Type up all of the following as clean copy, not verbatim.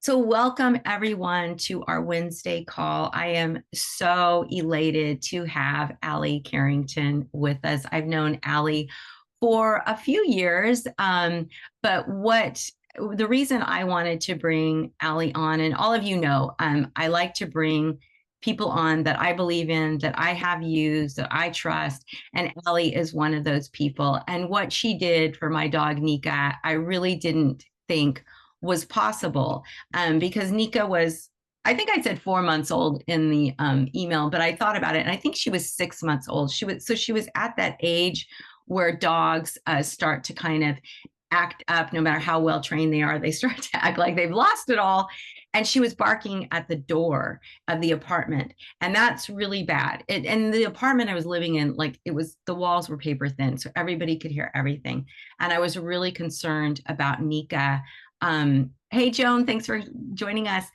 So, welcome everyone to our Wednesday call. I am so elated to have Ali Carrington with us. I've known Ali for a few years, but the reason I wanted to bring Ali on, and all of you know, I like to bring people on that I believe in, that I have used, that I trust, and Ali is one of those people. And what she did for my dog Nika, I really didn't think was possible, because Nika was, I think I said 4 months old in the email, but I thought about it and I think she was 6 months old. She was at that age where dogs start to kind of act up. No matter how well trained they are, they start to act like they've lost it all. And she was barking at the door of the apartment, and that's really bad. And the apartment I was living in, like, the walls were paper thin, so everybody could hear everything. And I was really concerned about Nika. Hey, Joan, thanks for joining us.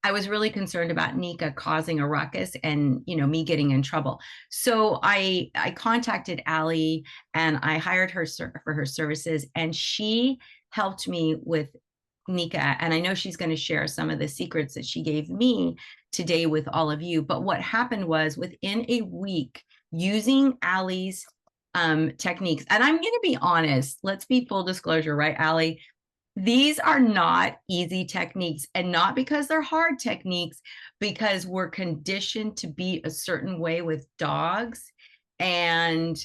I was really concerned about Nika causing a ruckus and, me getting in trouble. So I contacted Ali and I hired her for her services, and she helped me with Nika. And I know she's going to share some of the secrets that she gave me today with all of you. But what happened was, within a week, using Ali's techniques, and I'm going to be honest, let's be full disclosure, right, Ali? These are not easy techniques, and not because they're hard techniques, because we're conditioned to be a certain way with dogs, and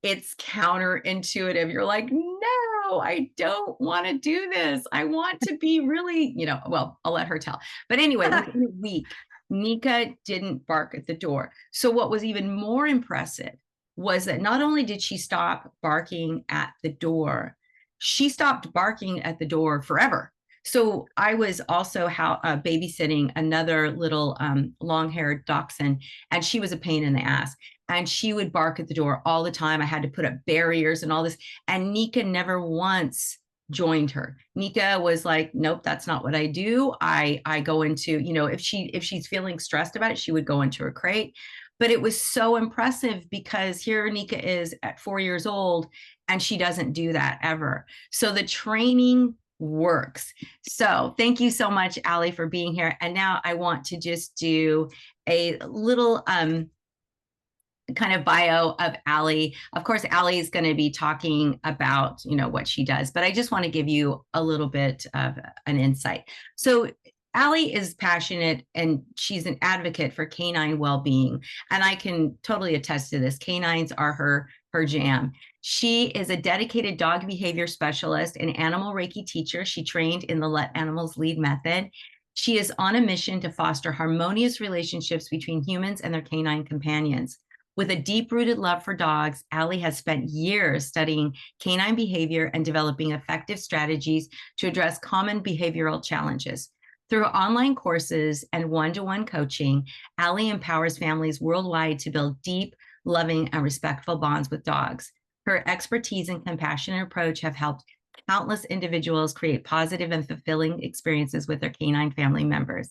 it's counterintuitive. You're like, no, I don't want to do this. I want to be really, well, I'll let her tell. But anyway, within a week, Nika didn't bark at the door. So what was even more impressive was that not only did she stop barking at the door, she stopped barking at the door forever. So I was also babysitting another little long-haired dachshund, and she was a pain in the ass. And she would bark at the door all the time. I had to put up barriers and all this. And Nika never once joined her. Nika was like, nope, that's not what I do. I go into, if she's feeling stressed about it, she would go into a crate. But it was so impressive, because here Nika is at 4 years old and she doesn't do that ever. So the training works. So thank you so much, Ali, for being here. And now I want to just do a little kind of bio of Ali. Of course, Ali is going to be talking about, what she does, but I just want to give you a little bit of an insight. So Ali is passionate, and she's an advocate for canine well-being. And I can totally attest to this. Canines are her jam. She is a dedicated dog behavior specialist and animal Reiki teacher. She trained in the Letanimalslead method. She is on a mission to foster harmonious relationships between humans and their canine companions. With a deep-rooted love for dogs, Ali has spent years studying canine behavior and developing effective strategies to address common behavioral challenges. Through online courses and one-to-one coaching, Ali empowers families worldwide to build deep, loving, and respectful bonds with dogs. Her expertise and compassionate approach have helped countless individuals create positive and fulfilling experiences with their canine family members.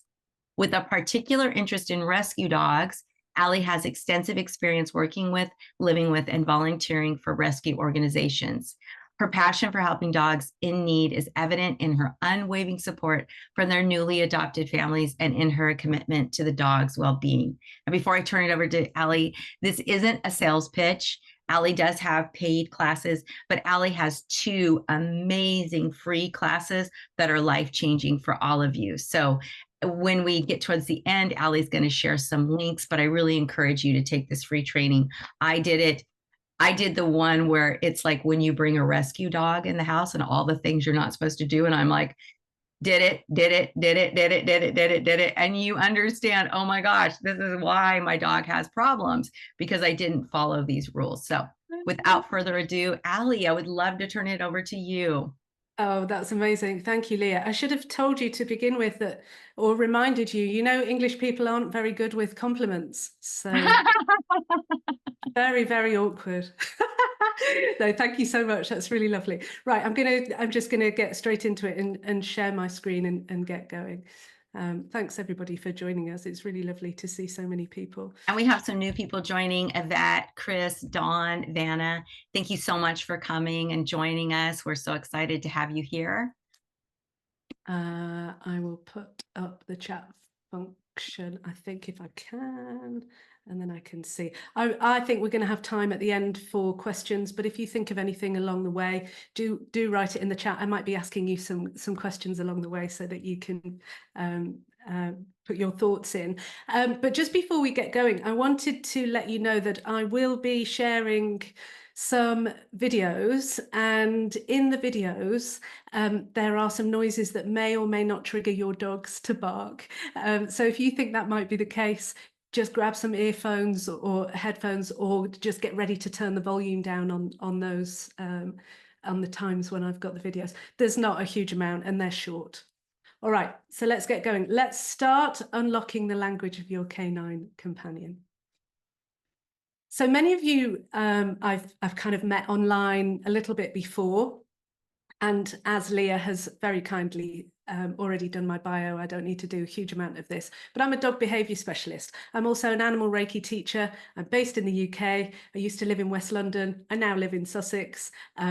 With a particular interest in rescue dogs, Ali has extensive experience working with, living with, and volunteering for rescue organizations. Her passion for helping dogs in need is evident in her unwavering support for their newly adopted families and in her commitment to the dog's well-being. And before I turn it over to Ali, this isn't a sales pitch. Ali does have paid classes, but Ali has 2 amazing free classes that are life-changing for all of you. So when we get towards the end, Ali's going to share some links, but I really encourage you to take this free training. I did it. I did the one where it's like when you bring a rescue dog in the house and all the things you're not supposed to do. And I'm like, did it. And you understand, oh my gosh, this is why my dog has problems, because I didn't follow these rules. So without further ado, Ali, I would love to turn it over to you. Oh, that's amazing. Thank you, Leah. I should have told you to begin with that, or reminded you, English people aren't very good with compliments. So very, very awkward. No, thank you so much. That's really lovely. Right, I'm just gonna get straight into it and share my screen and get going. Thanks everybody for joining us. It's really lovely to see so many people. And we have some new people joining: Yvette, Chris, Dawn, Vanna. Thank you so much for coming and joining us. We're so excited to have you here. I will put up the chat function, I think, if I can, and then I can see. I think we're going to have time at the end for questions, but if you think of anything along the way, do write it in the chat. I might be asking you some questions along the way so that you can put your thoughts in. But just before we get going, I wanted to let you know that I will be sharing some videos, and in the videos there are some noises that may or may not trigger your dogs to bark. So if you think that might be the case, just grab some earphones or headphones, or just get ready to turn the volume down on those on the times when I've got the videos. There's not a huge amount and they're short. All right, so let's get going. Let's start unlocking the language of your canine companion. So many of you I've kind of met online a little bit before, and as Leah has very kindly already done my bio, I don't need to do a huge amount of this, but I'm a dog behaviour specialist. I'm also an animal Reiki teacher. I'm based in the UK. I used to live in West London. I now live in Sussex,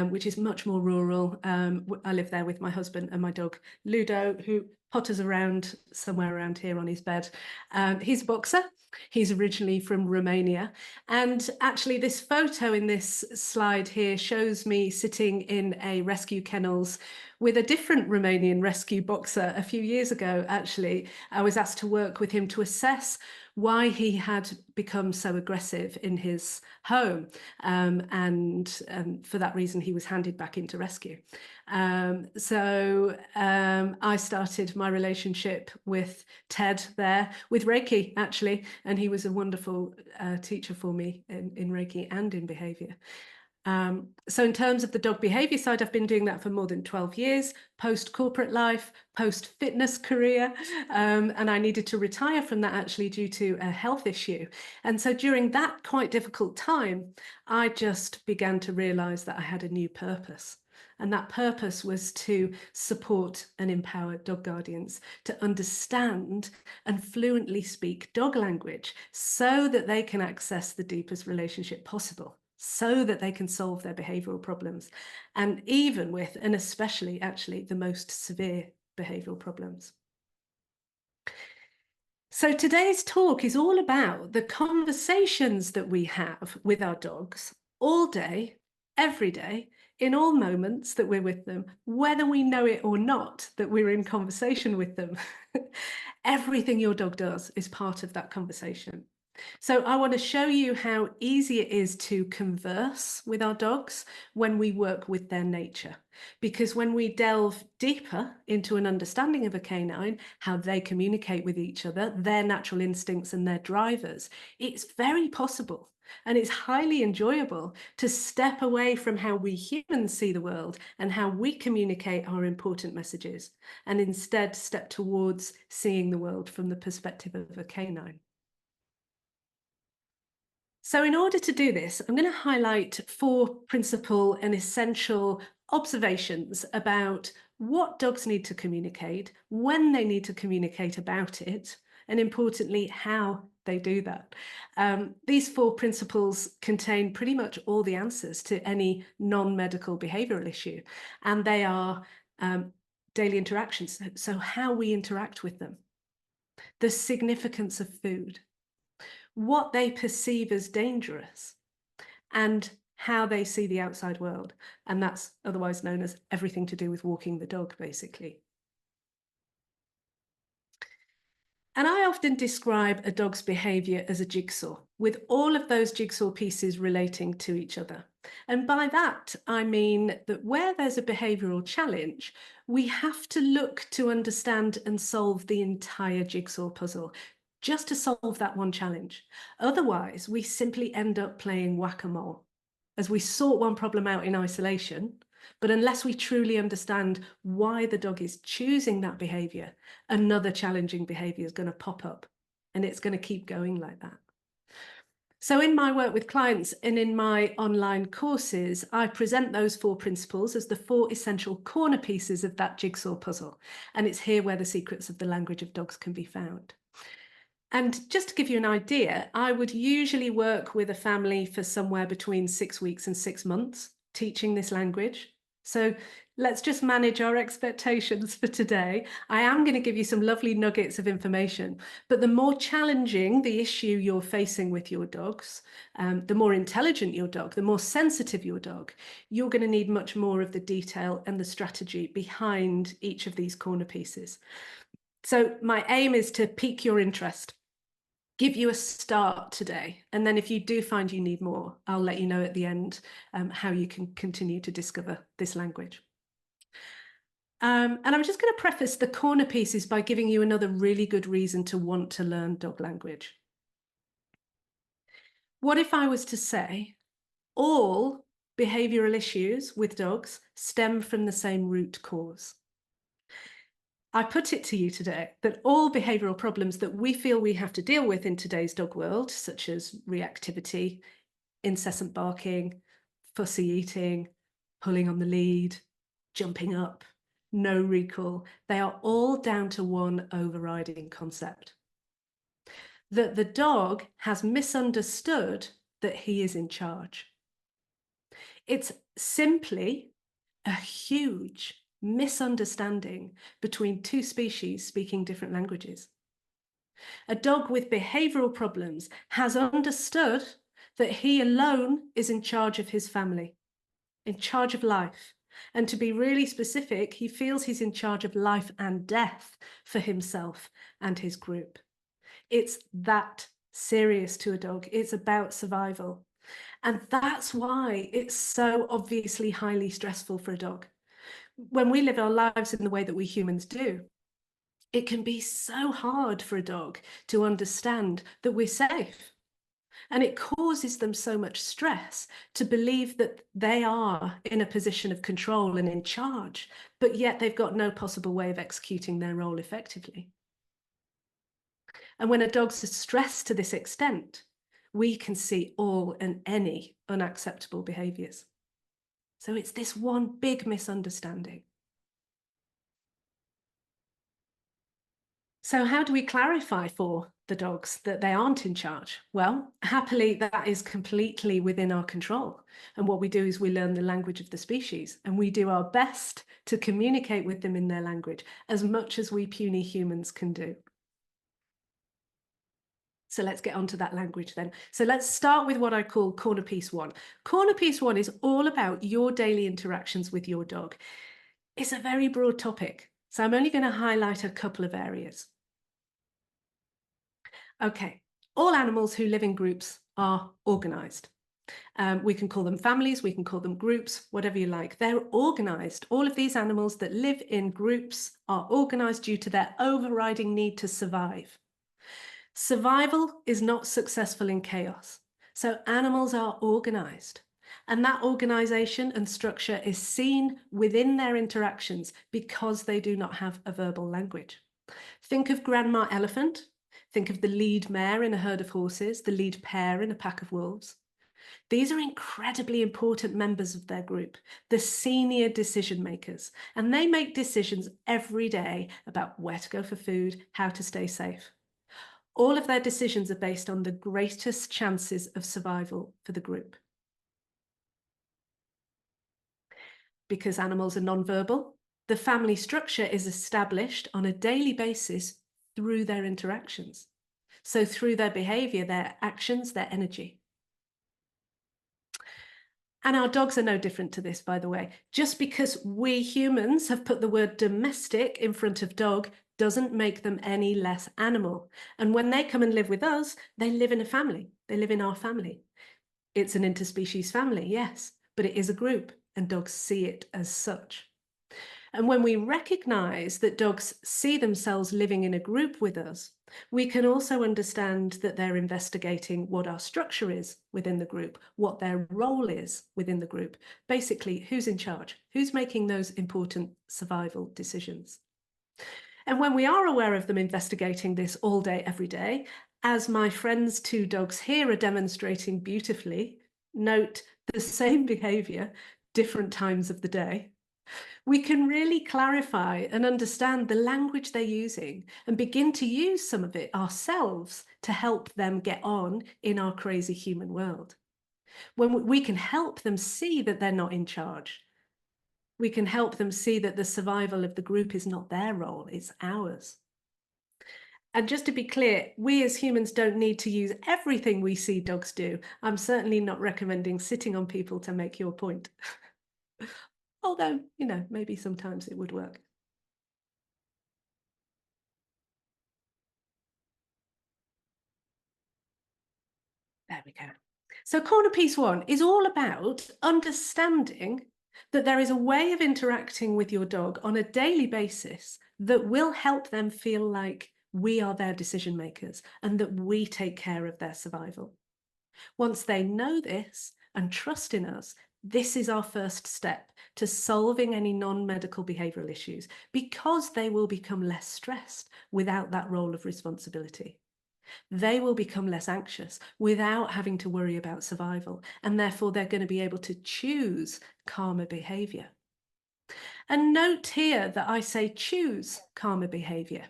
which is much more rural. I live there with my husband and my dog Ludo, who potters around somewhere around here on his bed. He's a boxer. He's originally from Romania. And actually this photo in this slide here shows me sitting in a rescue kennels with a different Romanian rescue boxer a few years ago. Actually, I was asked to work with him to assess why he had become so aggressive in his home. And for that reason, he was handed back into rescue. So I started my relationship with Ted there, with Reiki, actually, and he was a wonderful teacher for me in Reiki and in behaviour. So in terms of the dog behaviour side, I've been doing that for more than 12 years, post-corporate life, post-fitness career, and I needed to retire from that actually due to a health issue. And so during that quite difficult time, I just began to realise that I had a new purpose. And that purpose was to support and empower dog guardians to understand and fluently speak dog language so that they can access the deepest relationship possible, so that they can solve their behavioural problems, and even with, and especially actually, the most severe behavioural problems. So today's talk is all about the conversations that we have with our dogs all day, every day, in all moments that we're with them, whether we know it or not that we're in conversation with them. Everything your dog does is part of that conversation. So I want to show you how easy it is to converse with our dogs when we work with their nature. Because when we delve deeper into an understanding of a canine, how they communicate with each other, their natural instincts and their drivers, it's very possible and it's highly enjoyable to step away from how we humans see the world and how we communicate our important messages, and instead step towards seeing the world from the perspective of a canine. So in order to do this, I'm going to highlight 4 principal and essential observations about what dogs need to communicate, when they need to communicate about it, and importantly, how they do that. These 4 principles contain pretty much all the answers to any non-medical behavioural issue, and they are daily interactions, so how we interact with them, the significance of food, what they perceive as dangerous, and how they see the outside world. And that's otherwise known as everything to do with walking the dog, basically. And I often describe a dog's behaviour as a jigsaw, with all of those jigsaw pieces relating to each other. And by that, I mean that where there's a behavioural challenge, we have to look to understand and solve the entire jigsaw puzzle, just to solve that one challenge. Otherwise, we simply end up playing whack-a-mole, as we sort one problem out in isolation, but unless we truly understand why the dog is choosing that behaviour, another challenging behaviour is going to pop up, and it's going to keep going like that. So in my work with clients and in my online courses, I present those 4 principles as the 4 essential corner pieces of that jigsaw puzzle. And it's here where the secrets of the language of dogs can be found. And just to give you an idea, I would usually work with a family for somewhere between 6 weeks and 6 months, teaching this language. So let's just manage our expectations for today. I am going to give you some lovely nuggets of information, but the more challenging the issue you're facing with your dogs, the more intelligent your dog, the more sensitive your dog, you're going to need much more of the detail and the strategy behind each of these corner pieces. So my aim is to pique your interest, give you a start today. And then if you do find you need more, I'll let you know at the end how you can continue to discover this language. And I'm just going to preface the corner pieces by giving you another really good reason to want to learn dog language. What if I was to say all behavioral issues with dogs stem from the same root cause? I put it to you today that all behavioral problems that we feel we have to deal with in today's dog world, such as reactivity, incessant barking, fussy eating, pulling on the lead, jumping up, no recall, they are all down to one overriding concept: that the dog has misunderstood that he is in charge. It's simply a huge misunderstanding between two species speaking different languages. A dog with behavioral problems has understood that he alone is in charge of his family, in charge of life. And to be really specific, he feels he's in charge of life and death for himself and his group. It's that serious to a dog. It's about survival. And that's why it's so obviously highly stressful for a dog. When we live our lives in the way that we humans do, it can be so hard for a dog to understand that we're safe. And it causes them so much stress to believe that they are in a position of control and in charge, but yet they've got no possible way of executing their role effectively. And when a dog's stressed to this extent, we can see all and any unacceptable behaviors. So it's this one big misunderstanding. So how do we clarify for the dogs that they aren't in charge? Well, happily, that is completely within our control. And what we do is we learn the language of the species, and we do our best to communicate with them in their language as much as we puny humans can do. So let's get onto that language then. So let's start with what I call corner piece one. Corner piece one is all about your daily interactions with your dog. It's a very broad topic, so I'm only going to highlight a couple of areas. Okay, all animals who live in groups are organized. We can call them families, we can call them groups, whatever you like. They're organized. All of these animals that live in groups are organized due to their overriding need to survive. Survival is not successful in chaos. So animals are organized. And that organization and structure is seen within their interactions because they do not have a verbal language. Think of grandma elephant. Think of the lead mare in a herd of horses, the lead pair in a pack of wolves. These are incredibly important members of their group, the senior decision makers, and they make decisions every day about where to go for food, how to stay safe. All of their decisions are based on the greatest chances of survival for the group. Because animals are non-verbal, the family structure is established on a daily basis through their interactions. So through their behavior, their actions, their energy. And our dogs are no different to this, by the way. Just because we humans have put the word domestic in front of dog doesn't make them any less animal. And when they come and live with us, they live in a family. They live in our family. It's an interspecies family, yes, but it is a group, and dogs see it as such. And when we recognize that dogs see themselves living in a group with us, we can also understand that they're investigating what our structure is within the group, what their role is within the group. Basically, who's in charge? Who's making those important survival decisions? And when we are aware of them investigating this all day, every day, as my friend's two dogs here are demonstrating beautifully, note the same behavior, different times of the day, we can really clarify and understand the language they're using and begin to use some of it ourselves to help them get on in our crazy human world. When we can help them see that they're not in charge, We can help them see that the survival of the group is not their role, it's ours. And just to be clear, we as humans don't need to use everything we see dogs do. I'm certainly not recommending sitting on people to make your point. Although, you know, maybe sometimes it would work. There we go. So corner piece 1 is all about understanding that there is a way of interacting with your dog on a daily basis that will help them feel like we are their decision makers and that we take care of their survival. Once they know this and trust in us, this is our first step to solving any non-medical behavioural issues, because they will become less stressed without that role of responsibility. They will become less anxious without having to worry about survival, and therefore they're going to be able to choose calmer behaviour. And note here that I say choose calmer behaviour.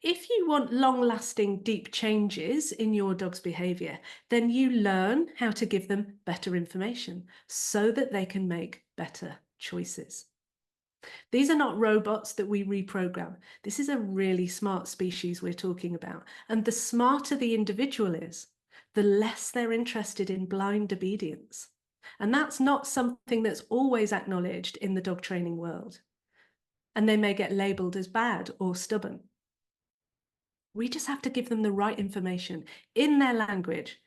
If you want long-lasting deep changes in your dog's behaviour, then you learn how to give them better information so that they can make better choices. These are not robots that we reprogram. This is a really smart species we're talking about. And the smarter the individual is, the less they're interested in blind obedience. And that's not something that's always acknowledged in the dog training world. And they may get labelled as bad or stubborn. We just have to give them the right information in their language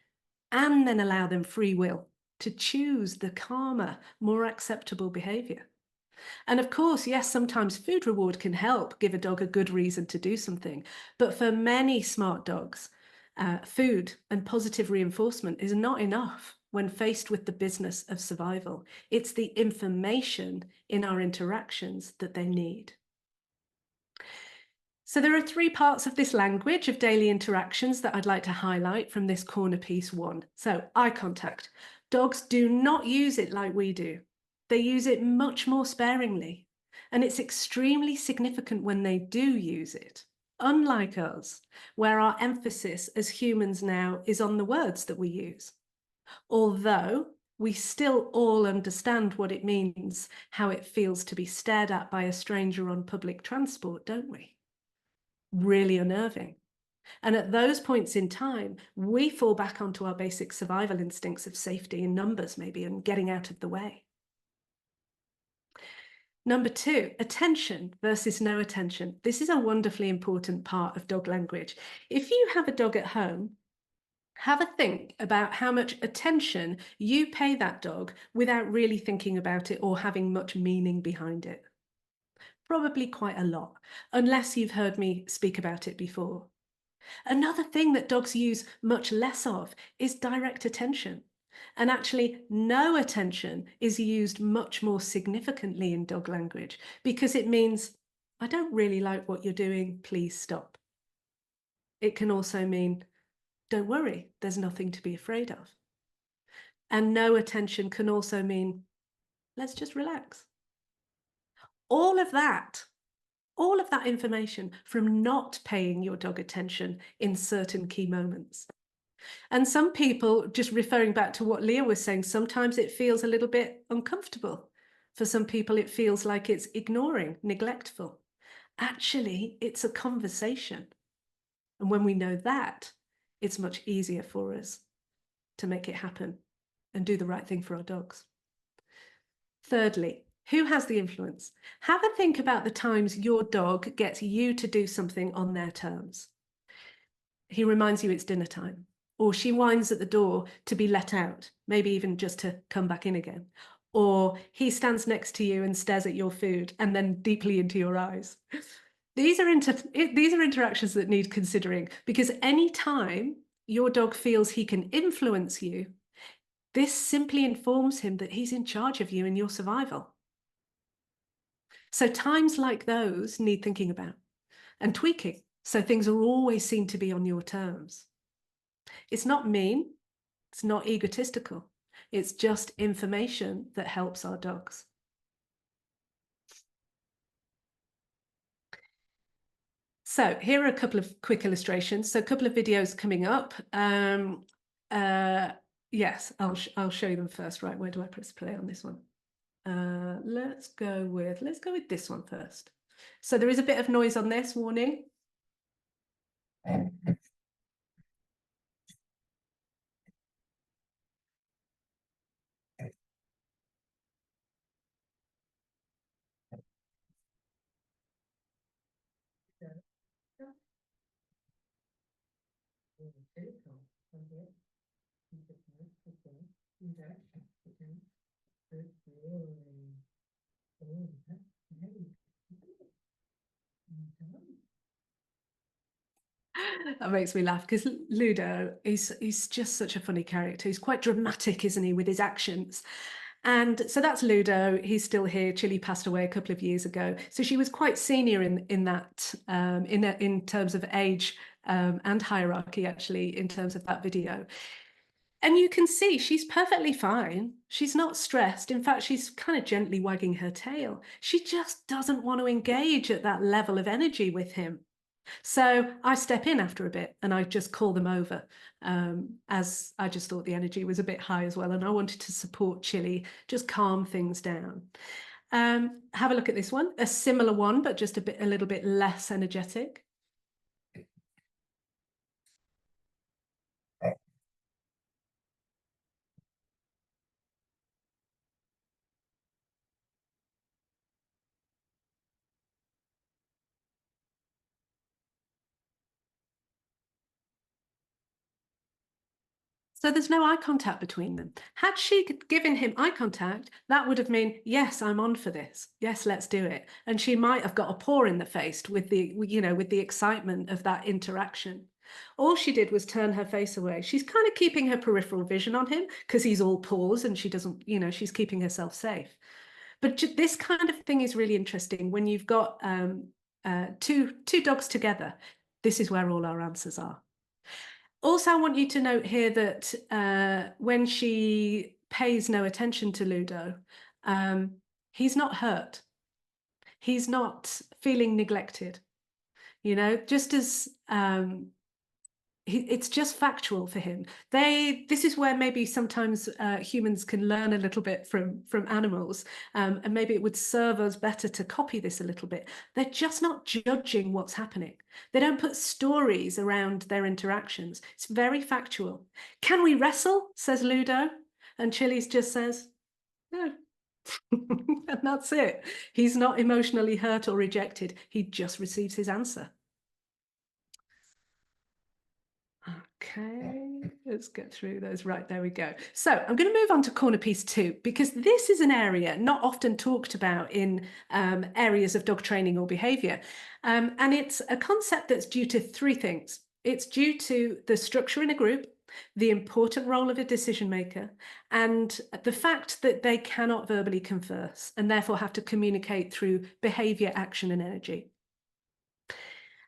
and then allow them free will to choose the calmer, more acceptable behaviour. And of course, yes, sometimes food reward can help give a dog a good reason to do something. But for many smart dogs, food and positive reinforcement is not enough when faced with the business of survival. It's the information in our interactions that they need. So there are 3 parts of this language of daily interactions that I'd like to highlight from this corner piece 1. So eye contact. Dogs do not use it like we do. They use it much more sparingly, and it's extremely significant when they do use it, unlike us, where our emphasis as humans now is on the words that we use. Although we still all understand what it means, how it feels to be stared at by a stranger on public transport, don't we? Really unnerving. And at those points in time, we fall back onto our basic survival instincts of safety in numbers maybe and getting out of the way. Number 2, attention versus no attention. This is a wonderfully important part of dog language. If you have a dog at home, have a think about how much attention you pay that dog without really thinking about it or having much meaning behind it. Probably quite a lot, unless you've heard me speak about it before. Another thing that dogs use much less of is direct attention. And actually, no attention is used much more significantly in dog language because it means, I don't really like what you're doing, please stop. It can also mean, don't worry, there's nothing to be afraid of. And no attention can also mean, let's just relax. All of that information from not paying your dog attention in certain key moments. And some people, just referring back to what Leah was saying, sometimes it feels a little bit uncomfortable. For some people, it feels like it's ignoring, neglectful. Actually, it's a conversation. And when we know that, it's much easier for us to make it happen and do the right thing for our dogs. Thirdly, who has the influence? Have a think about the times your dog gets you to do something on their terms. He reminds you it's dinner time, or she whines at the door to be let out, maybe even just to come back in again. Or he stands next to you and stares at your food and then deeply into your eyes. These are interactions that need considering, because any time your dog feels he can influence you, this simply informs him that he's in charge of you and your survival. So times like those need thinking about and tweaking, so things are always seen to be on your terms. It's not mean, it's not egotistical, it's just information that helps our dogs. So here are a couple of quick illustrations. So a couple of videos coming up. Yes, I'll show you them first. Right, where do I press play on this one? Let's go with this one first. So there is a bit of noise on this, warning. That makes me laugh because Ludo he's just such a funny character. He's quite dramatic, isn't he, with his actions? And so that's Ludo. He's still here. Chili passed away a couple of years ago, so she was quite senior in that in terms of age and hierarchy, actually, in terms of that video. And you can see she's perfectly fine. She's not stressed. In fact, she's kind of gently wagging her tail. She just doesn't want to engage at that level of energy with him. So I step in after a bit and I just call them over, as I just thought the energy was a bit high as well. And I wanted to support Chili, just calm things down. Have a look at this one, a similar one, but just a little bit less energetic. So there's no eye contact between them. Had she given him eye contact, that would have meant, yes, I'm on for this. Yes, let's do it. And she might have got a paw in the face with the excitement of that interaction. All she did was turn her face away. She's kind of keeping her peripheral vision on him because he's all paws and she doesn't, she's keeping herself safe. But this kind of thing is really interesting when you've got two dogs together. This is where all our answers are. Also, I want you to note here that when she pays no attention to Ludo, he's not hurt. He's not feeling neglected. Just as it's just factual for him. This is where maybe sometimes humans can learn a little bit from animals, and maybe it would serve us better to copy this a little bit. They're just not judging what's happening. They don't put stories around their interactions. It's very factual. Can we wrestle? Says Ludo, and Chili's just says no. And that's it. He's not emotionally hurt or rejected. He just receives his answer. Okay, let's get through those. Right, there we go. So I'm going to move on to corner piece 2, because this is an area not often talked about in areas of dog training or behavior. And it's a concept that's due to 3 things. It's due to the structure in a group, the important role of a decision maker, and the fact that they cannot verbally converse and therefore have to communicate through behavior, action, and energy.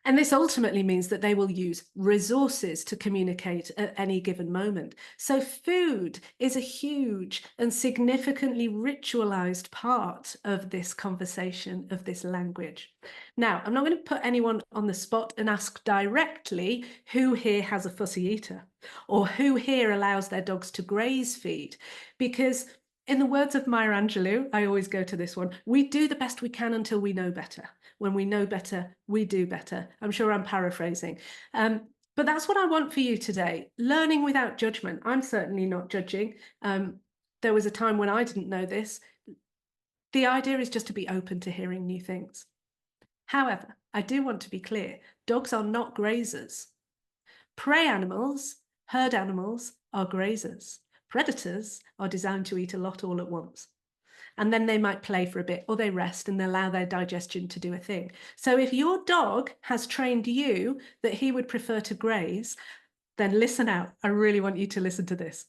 And this ultimately means that they will use resources to communicate at any given moment. So food is a huge and significantly ritualized part of this conversation, of this language. Now, I'm not going to put anyone on the spot and ask directly who here has a fussy eater or who here allows their dogs to graze feed, because in the words of Maya Angelou, I always go to this one, we do the best we can until we know better. When we know better, we do better. I'm sure I'm paraphrasing. But that's what I want for you today. Learning without judgment. I'm certainly not judging. There was a time when I didn't know this. The idea is just to be open to hearing new things. However, I do want to be clear. Dogs are not grazers. Prey animals, herd animals, are grazers. Predators are designed to eat a lot all at once. And then they might play for a bit, or they rest and they allow their digestion to do a thing. So if your dog has trained you that he would prefer to graze, then listen out. I really want you to listen to this.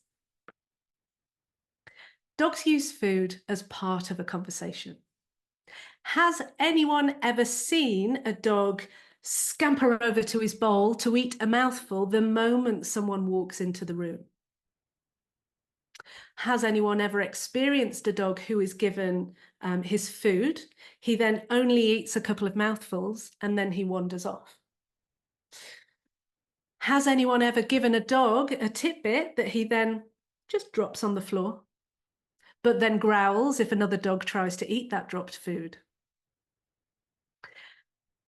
Dogs use food as part of a conversation. Has anyone ever seen a dog scamper over to his bowl to eat a mouthful the moment someone walks into the room? Has anyone ever experienced a dog who is given his food? He then only eats a couple of mouthfuls and then he wanders off. Has anyone ever given a dog a tidbit that he then just drops on the floor? but then growls if another dog tries to eat that dropped food.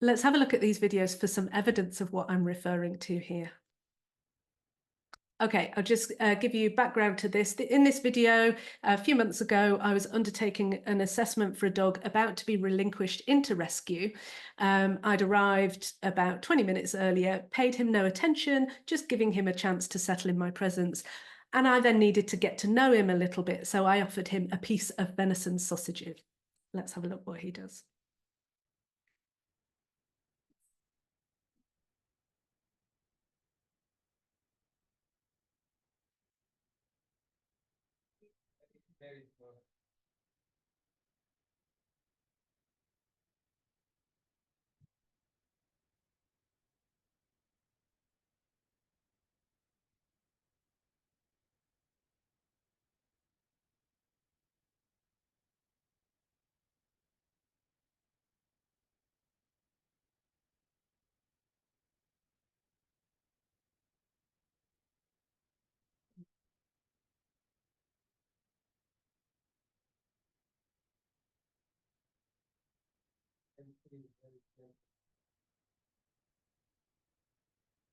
Let's have a look at these videos for some evidence of what I'm referring to here. Okay, I'll just give you background to this. In this video, a few months ago, I was undertaking an assessment for a dog about to be relinquished into rescue. I'd arrived about 20 minutes earlier, paid him no attention, just giving him a chance to settle in my presence. And I then needed to get to know him a little bit, so I offered him a piece of venison sausages. Let's have a look what he does.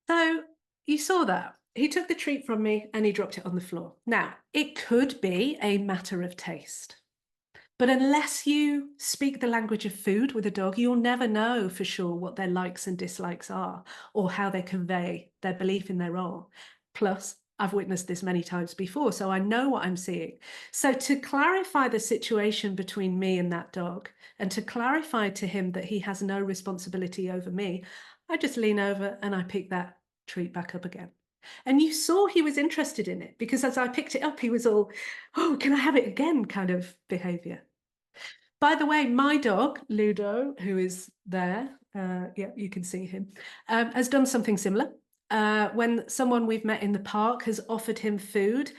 So you saw that. He took the treat from me and he dropped it on the floor. Now, it could be a matter of taste. But unless you speak the language of food with a dog, you'll never know for sure what their likes and dislikes are or how they convey their belief in their role. Plus, I've witnessed this many times before, so I know what I'm seeing. So to clarify the situation between me and that dog, and to clarify to him that he has no responsibility over me, I just lean over and I pick that treat back up again. And you saw he was interested in it, because as I picked it up, he was all, oh, can I have it again kind of behavior. By the way, my dog, Ludo, who is there, yeah, you can see him, has done something similar. When someone we've met in the park has offered him food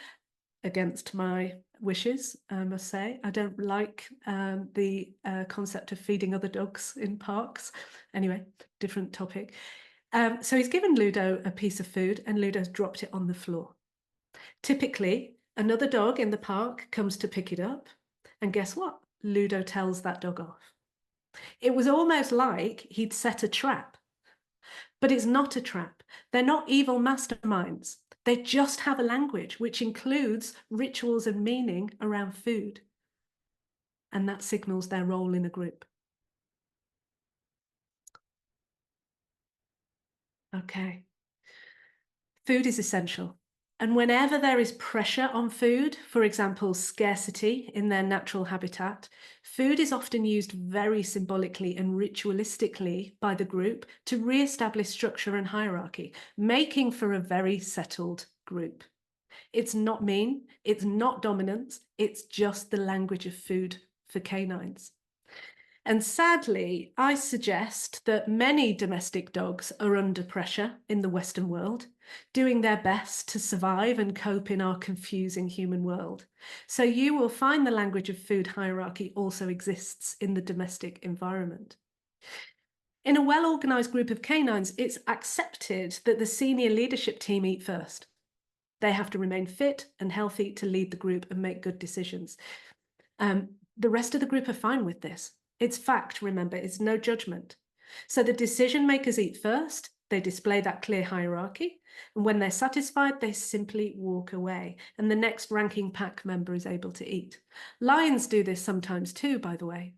against my wishes, I must say. I don't like the concept of feeding other dogs in parks. Anyway, different topic. So he's given Ludo a piece of food and Ludo's dropped it on the floor. Typically, another dog in the park comes to pick it up, and guess what? Ludo tells that dog off. It was almost like he'd set a trap. But it's not a trap. They're not evil masterminds. They just have a language which includes rituals and meaning around food. And that signals their role in a group. Okay. Food is essential. And whenever there is pressure on food, for example, scarcity in their natural habitat, food is often used very symbolically and ritualistically by the group to re-establish structure and hierarchy, making for a very settled group. It's not mean, it's not dominance, it's just the language of food for canines. And sadly, I suggest that many domestic dogs are under pressure in the Western world, doing their best to survive and cope in our confusing human world. So you will find the language of food hierarchy also exists in the domestic environment. In a well-organized group of canines, it's accepted that the senior leadership team eat first. They have to remain fit and healthy to lead the group and make good decisions. The rest of the group are fine with this. It's fact, remember, it's no judgment. So the decision makers eat first, they display that clear hierarchy, and when they're satisfied, they simply walk away, and the next ranking pack member is able to eat. Lions do this sometimes too, by the way.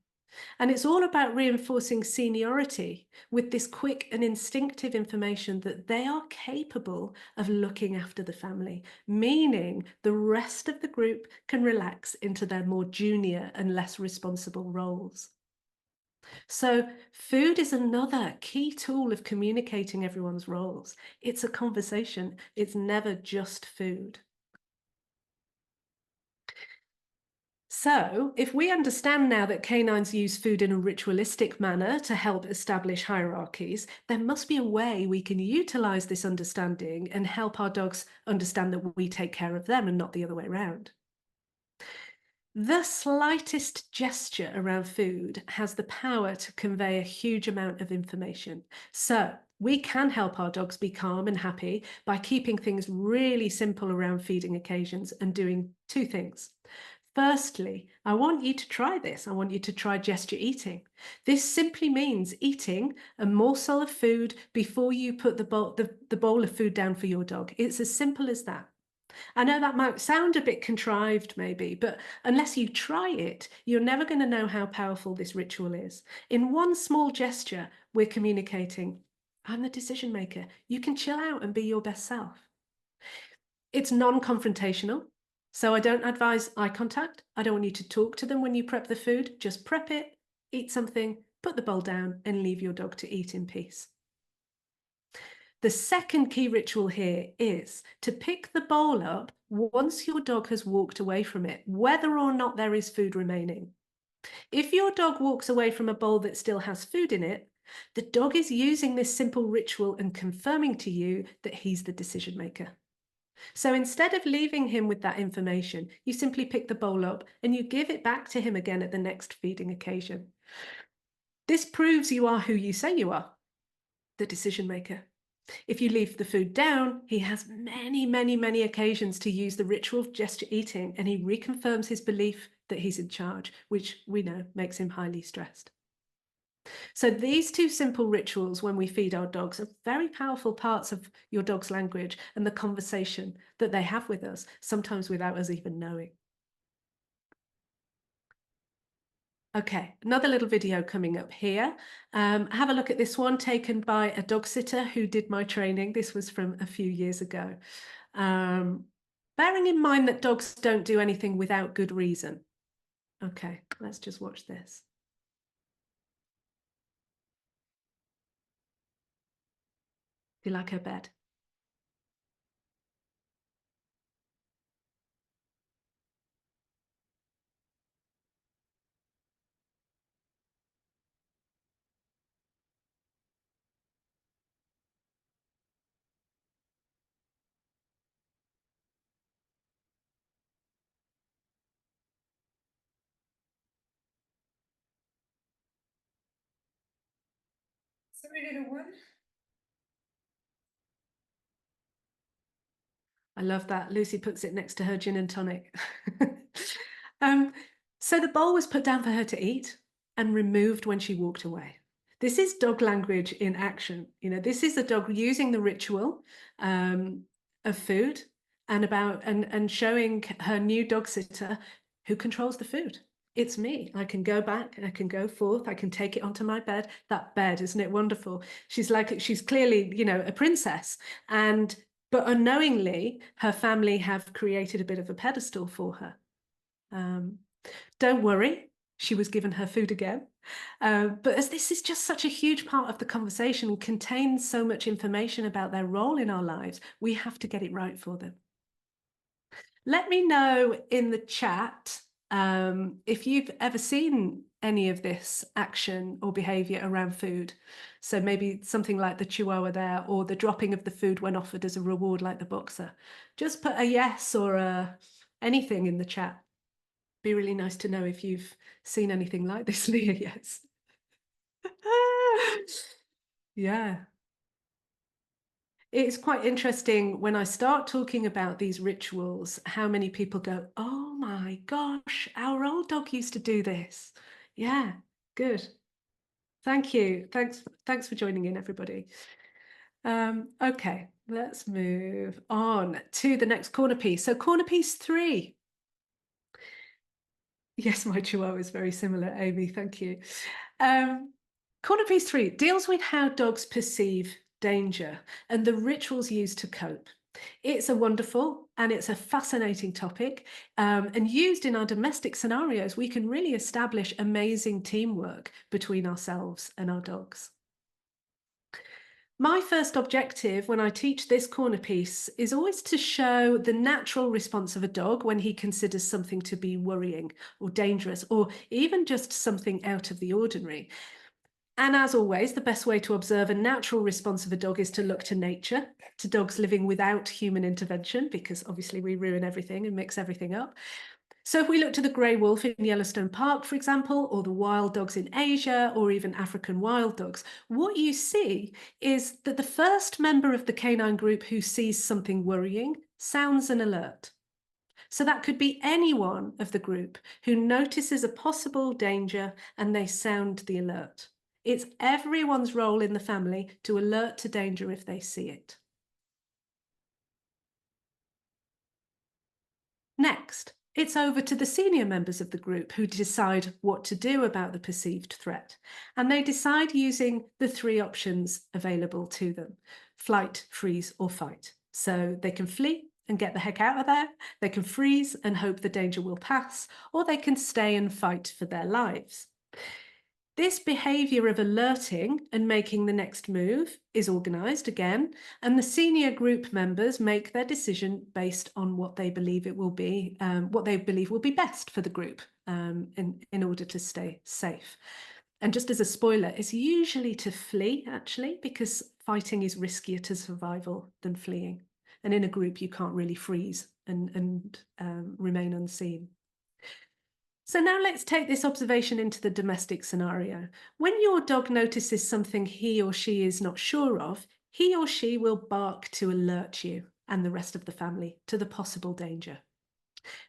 And it's all about reinforcing seniority with this quick and instinctive information that they are capable of looking after the family, meaning the rest of the group can relax into their more junior and less responsible roles. So food is another key tool of communicating everyone's roles. It's a conversation. It's never just food. So if we understand now that canines use food in a ritualistic manner to help establish hierarchies, there must be a way we can utilize this understanding and help our dogs understand that we take care of them and not the other way around. The slightest gesture around food has the power to convey a huge amount of information. So we can help our dogs be calm and happy by keeping things really simple around feeding occasions and doing two things. Firstly, I want you to try this. I want you to try gesture eating. This simply means eating a morsel of food before you put the bowl of food down for your dog. It's as simple as that. I know that might sound a bit contrived maybe, but unless you try it, you're never going to know how powerful this ritual is. In one small gesture, we're communicating, I'm the decision maker. You can chill out and be your best self. It's non-confrontational. So I don't advise eye contact. I don't want you to talk to them when you prep the food. Just prep it, eat something, put the bowl down and leave your dog to eat in peace. The second key ritual here is to pick the bowl up once your dog has walked away from it, whether or not there is food remaining. If your dog walks away from a bowl that still has food in it, the dog is using this simple ritual and confirming to you that he's the decision maker. So instead of leaving him with that information, you simply pick the bowl up and you give it back to him again at the next feeding occasion. This proves you are who you say you are, the decision maker. If you leave the food down, he has many, many, many occasions to use the ritual of gesture eating, and he reconfirms his belief that he's in charge, which we know makes him highly stressed. So these two simple rituals when we feed our dogs are very powerful parts of your dog's language and the conversation that they have with us, sometimes without us even knowing. Okay, another little video coming up here. Have a look at this one taken by a dog sitter who did my training. This was from a few years ago. Bearing in mind that dogs don't do anything without good reason. Okay, let's just watch this. Do you like her bed? So we did a one. I love that. Lucy puts it next to her gin and tonic. So the bowl was put down for her to eat and removed when she walked away. This is dog language in action. You know, this is a dog using the ritual of food and showing her new dog sitter who controls the food. It's me. I can go back, I can go forth, I can take it onto my bed. That bed, isn't it wonderful? She's clearly, you know, a princess, but unknowingly, her family have created a bit of a pedestal for her. Don't worry, she was given her food again. But as this is just such a huge part of the conversation and contains so much information about their role in our lives, we have to get it right for them. Let me know in the chat if you've ever seen any of this action or behavior around food. So maybe something like the chihuahua there, or the dropping of the food when offered as a reward like the boxer. Just put a yes or anything in the chat. Be really nice to know if you've seen anything like this, Leah. Yes. Yeah. It's quite interesting when I start talking about these rituals, how many people go, oh my gosh, our old dog used to do this. Yeah, good. Thank you. Thanks for joining in, everybody. Okay, let's move on to the next corner piece. So corner piece 3. Yes, my chihuahua is very similar, Amy, thank you. Corner piece 3 deals with how dogs perceive danger and the rituals used to cope. It's a wonderful and it's a fascinating topic, and used in our domestic scenarios, we can really establish amazing teamwork between ourselves and our dogs. My first objective when I teach this corner piece is always to show the natural response of a dog when he considers something to be worrying or dangerous, or even just something out of the ordinary. And as always, the best way to observe a natural response of a dog is to look to nature, to dogs living without human intervention, because obviously we ruin everything and mix everything up. So if we look to the grey wolf in Yellowstone Park, for example, or the wild dogs in Asia, or even African wild dogs, what you see is that the first member of the canine group who sees something worrying sounds an alert. So that could be anyone of the group who notices a possible danger and they sound the alert. It's everyone's role in the family to alert to danger if they see it. Next, it's over to the senior members of the group who decide what to do about the perceived threat. And they decide using the 3 options available to them: flight, freeze, or fight. So they can flee and get the heck out of there, they can freeze and hope the danger will pass, or they can stay and fight for their lives. This behaviour of alerting and making the next move is organised again, and the senior group members make their decision based on what they believe it will be, what they believe will be best for the group in order to stay safe. And just as a spoiler, it's usually to flee, actually, because fighting is riskier to survival than fleeing. And in a group, you can't really freeze and remain unseen. So now let's take this observation into the domestic scenario. When your dog notices something he or she is not sure of, he or she will bark to alert you and the rest of the family to the possible danger.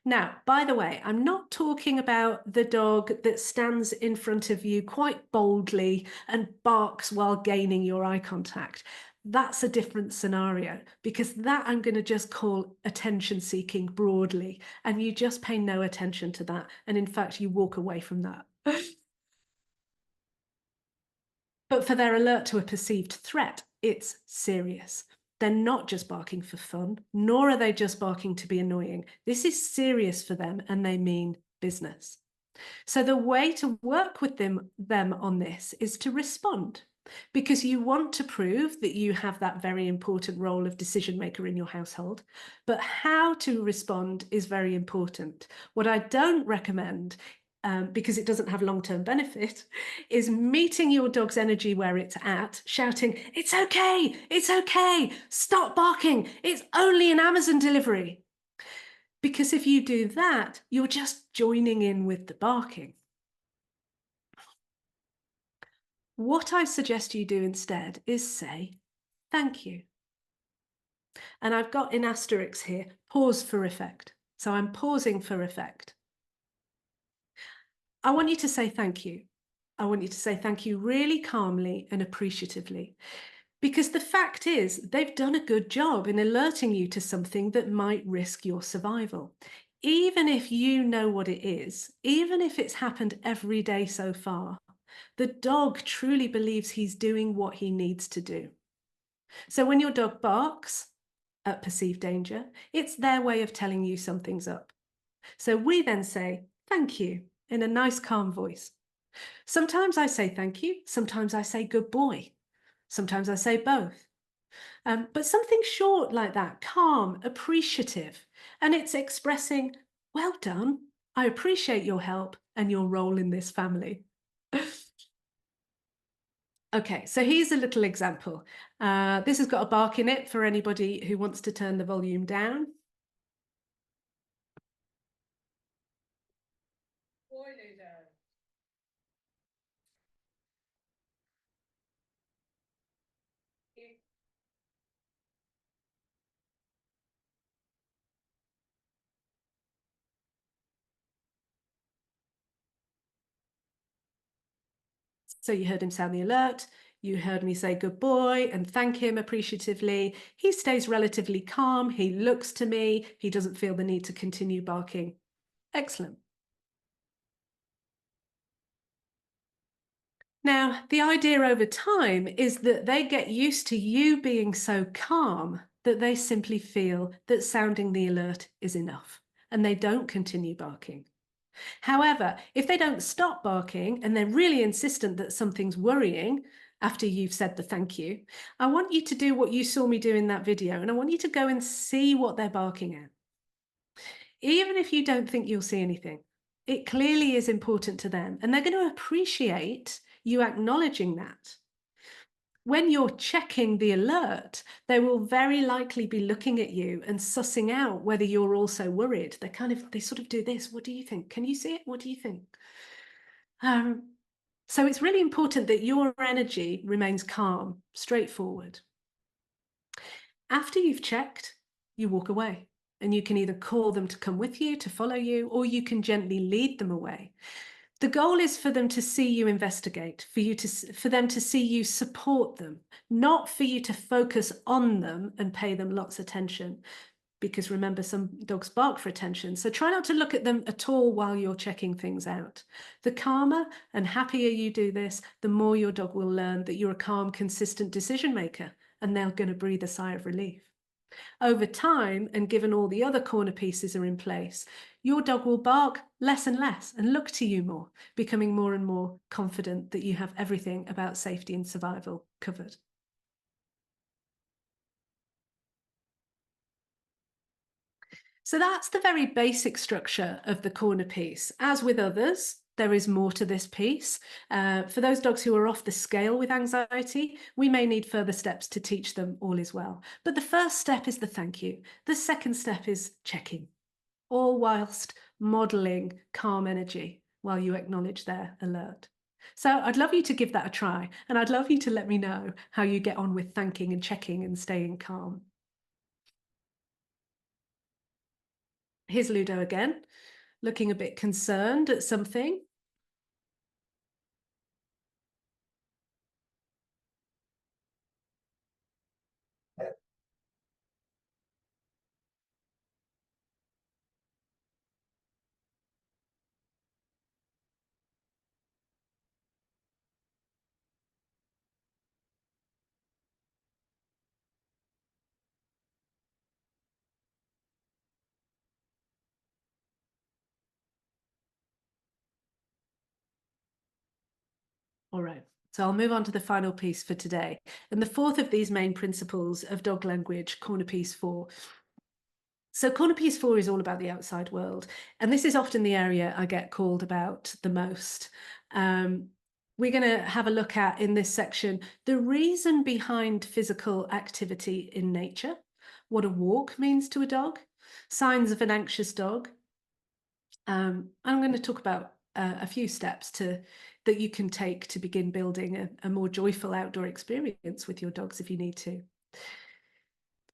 Now, by the way, I'm not talking about the dog that stands in front of you quite boldly and barks while gaining your eye contact. That's a different scenario, because that I'm going to just call attention seeking broadly, and you just pay no attention to that. And in fact, you walk away from that. But for their alert to a perceived threat, it's serious. They're not just barking for fun, nor are they just barking to be annoying. This is serious for them, and they mean business. So the way to work with them on this is to respond, because you want to prove that you have that very important role of decision maker in your household. But how to respond is very important. What I don't recommend, because it doesn't have long-term benefit, is meeting your dog's energy where it's at, shouting, "It's okay, stop barking, it's only an Amazon delivery." Because if you do that, you're just joining in with the barking. What I suggest you do instead is say, "Thank you." And I've got in asterisks here, pause for effect. So I'm pausing for effect. I want you to say thank you. I want you to say thank you really calmly and appreciatively, because the fact is they've done a good job in alerting you to something that might risk your survival. Even if you know what it is, even if it's happened every day so far, the dog truly believes he's doing what he needs to do. So when your dog barks at perceived danger, it's their way of telling you something's up. So we then say, "Thank you," in a nice, calm voice. Sometimes I say thank you, sometimes I say good boy, sometimes I say both. But something short like that, calm, appreciative, and it's expressing, "Well done, I appreciate your help and your role in this family." Okay, so here's a little example. This has got a bark in it for anybody who wants to turn the volume down. So you heard him sound the alert, you heard me say good boy and thank him appreciatively. He stays relatively calm, he looks to me, he doesn't feel the need to continue barking. Excellent. Now, the idea over time is that they get used to you being so calm that they simply feel that sounding the alert is enough, and they don't continue barking. However, if they don't stop barking and they're really insistent that something's worrying after you've said the thank you, I want you to do what you saw me do in that video, and I want you to go and see what they're barking at. Even if you don't think you'll see anything, it clearly is important to them, and they're going to appreciate you acknowledging that. When you're checking the alert, they will very likely be looking at you and sussing out whether you're also worried. They sort of do this. "What do you think? Can you see it? What do you think?" So it's really important that your energy remains calm, straightforward. After you've checked, you walk away. And you can either call them to come with you, to follow you, or you can gently lead them away. The goal is for them to see you investigate, for them to see you support them, not for you to focus on them and pay them lots of attention. Because remember, some dogs bark for attention. So try not to look at them at all while you're checking things out. The calmer and happier you do this, the more your dog will learn that you're a calm, consistent decision maker, and they're going to breathe a sigh of relief. Over time, and given all the other corner pieces are in place, your dog will bark less and less and look to you more, becoming more and more confident that you have everything about safety and survival covered. So that's the very basic structure of the corner piece. As with others, there is more to this piece. For those dogs who are off the scale with anxiety, we may need further steps to teach them all is well. But the first step is the thank you. The second step is checking, all whilst modeling calm energy while you acknowledge their alert. So I'd love you to give that a try, and I'd love you to let me know how you get on with thanking and checking and staying calm. Here's Ludo again, looking a bit concerned at something. All right, so I'll move on to the final piece for today. And the fourth of these main principles of dog language, corner piece 4. So corner piece 4 is all about the outside world. And this is often the area I get called about the most. We're going to have a look at, in this section, the reason behind physical activity in nature, what a walk means to a dog, signs of an anxious dog. I'm going to talk about a few steps that you can take to begin building a more joyful outdoor experience with your dogs if you need to.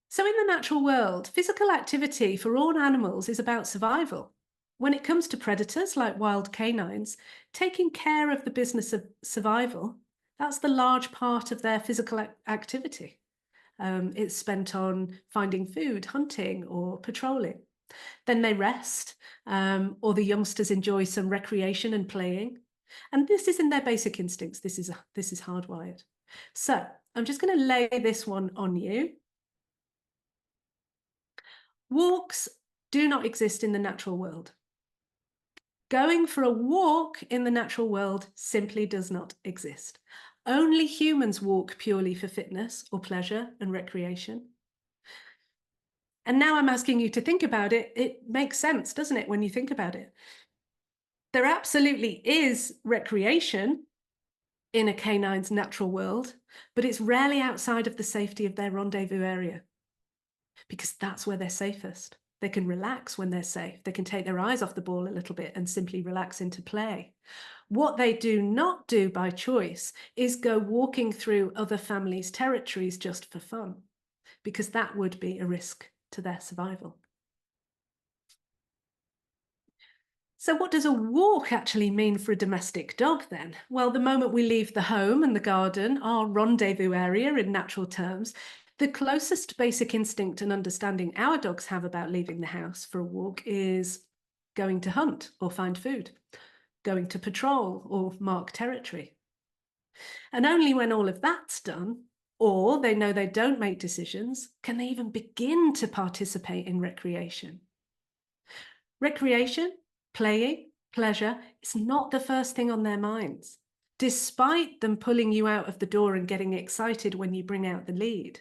So in the natural world, physical activity for all animals is about survival. When it comes to predators like wild canines, taking care of the business of survival, that's the large part of their physical activity. It's spent on finding food, hunting, or patrolling. Then they rest, or the youngsters enjoy some recreation and playing. And this is in their basic instincts. This is hardwired. So I'm just going to lay this one on you. Walks do not exist in the natural world. Going for a walk in the natural world simply does not exist. Only humans walk purely for fitness or pleasure and recreation. And now I'm asking you to think about it. It makes sense, doesn't it, when you think about it? There absolutely is recreation in a canine's natural world, but it's rarely outside of the safety of their rendezvous area, because that's where they're safest. They can relax when they're safe. They can take their eyes off the ball a little bit and simply relax into play. What they do not do by choice is go walking through other families' territories just for fun, because that would be a risk to their survival. So what does a walk actually mean for a domestic dog then? Well, the moment we leave the home and the garden, our rendezvous area in natural terms, the closest basic instinct and understanding our dogs have about leaving the house for a walk is going to hunt or find food, going to patrol or mark territory. And only when all of that's done, or they know they don't make decisions, can they even begin to participate in recreation. Recreation, playing, pleasure, is not the first thing on their minds, despite them pulling you out of the door and getting excited when you bring out the lead.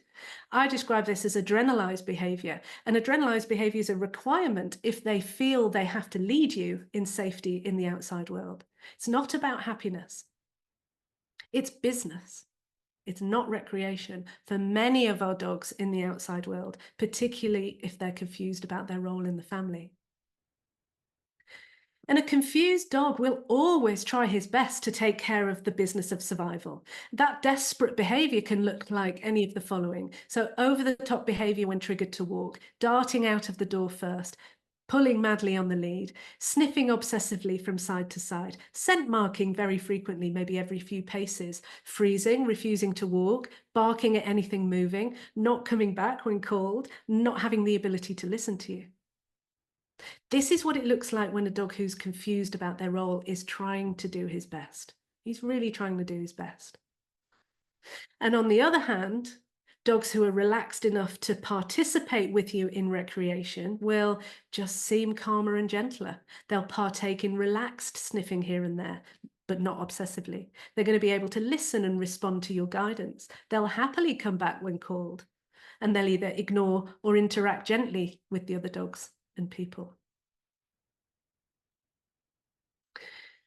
I describe this as adrenalized behavior, and adrenalized behavior is a requirement if they feel they have to lead you in safety in the outside world. It's not about happiness. It's business. It's not recreation for many of our dogs in the outside world, particularly if they're confused about their role in the family. And a confused dog will always try his best to take care of the business of survival. That desperate behavior can look like any of the following. So over-the-top behavior when triggered to walk, darting out of the door first, pulling madly on the lead, sniffing obsessively from side to side, scent marking very frequently, maybe every few paces, freezing, refusing to walk, barking at anything moving, not coming back when called, not having the ability to listen to you. This is what it looks like when a dog who's confused about their role is trying to do his best. He's really trying to do his best. And on the other hand, dogs who are relaxed enough to participate with you in recreation will just seem calmer and gentler. They'll partake in relaxed sniffing here and there, but not obsessively. They're going to be able to listen and respond to your guidance. They'll happily come back when called, and they'll either ignore or interact gently with the other dogs and people.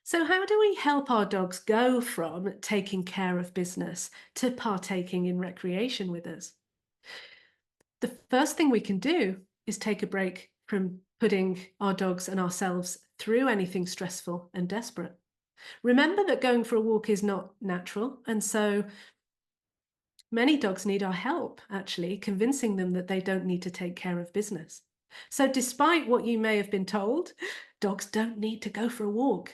So how do we help our dogs go from taking care of business to partaking in recreation with us? The first thing we can do is take a break from putting our dogs and ourselves through anything stressful and desperate. Remember that going for a walk is not natural, and so many dogs need our help, actually, convincing them that they don't need to take care of business. So despite what you may have been told, dogs don't need to go for a walk,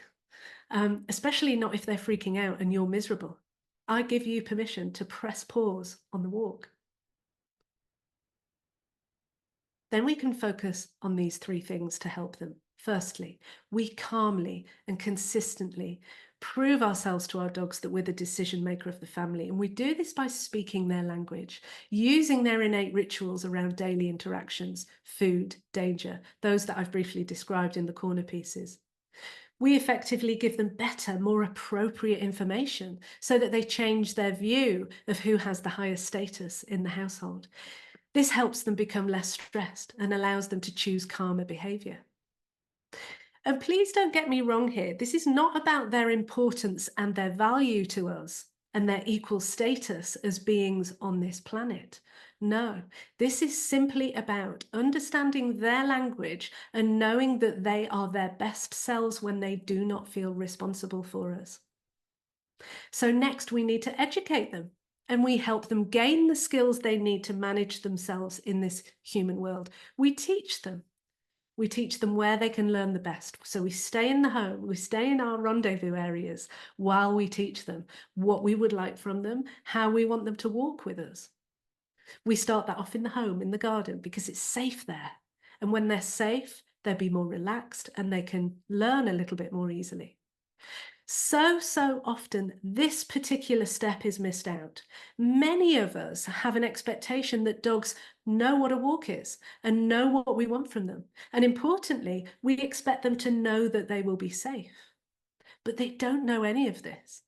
especially not if they're freaking out and you're miserable. I give you permission to press pause on the walk. Then we can focus on these three things to help them. Firstly, we calmly and consistently prove ourselves to our dogs that we're the decision maker of the family. And we do this by speaking their language, using their innate rituals around daily interactions, food, danger, those that I've briefly described in the corner pieces. We effectively give them better, more appropriate information so that they change their view of who has the highest status in the household. This helps them become less stressed and allows them to choose calmer behavior. And please don't get me wrong here. This is not about their importance and their value to us and their equal status as beings on this planet. No, this is simply about understanding their language and knowing that they are their best selves when they do not feel responsible for us. So next, we need to educate them, and we help them gain the skills they need to manage themselves in this human world. We teach them. We teach them where they can learn the best. So we stay in the home, we stay in our rendezvous areas while we teach them what we would like from them, how we want them to walk with us. We start that off in the home, in the garden, because it's safe there. And when they're safe, they'll be more relaxed and they can learn a little bit more easily. So often this particular step is missed out. Many of us have an expectation that dogs know what a walk is and know what we want from them. And importantly, we expect them to know that they will be safe. But they don't know any of this.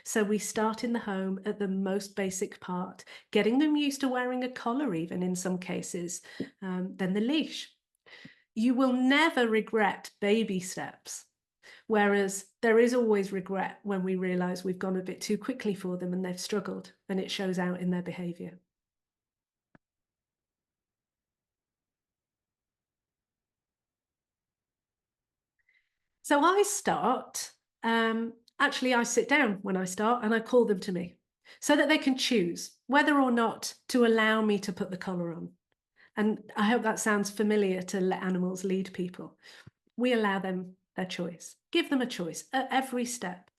So we start in the home at the most basic part, getting them used to wearing a collar even in some cases, then the leash. You will never regret baby steps. Whereas there is always regret when we realise we've gone a bit too quickly for them and they've struggled, and it shows out in their behaviour. So I start, actually I sit down when I start and I call them to me so that they can choose whether or not to allow me to put the collar on. And I hope that sounds familiar to Let Animals Lead people. We allow them their choice. Give them a choice at every step.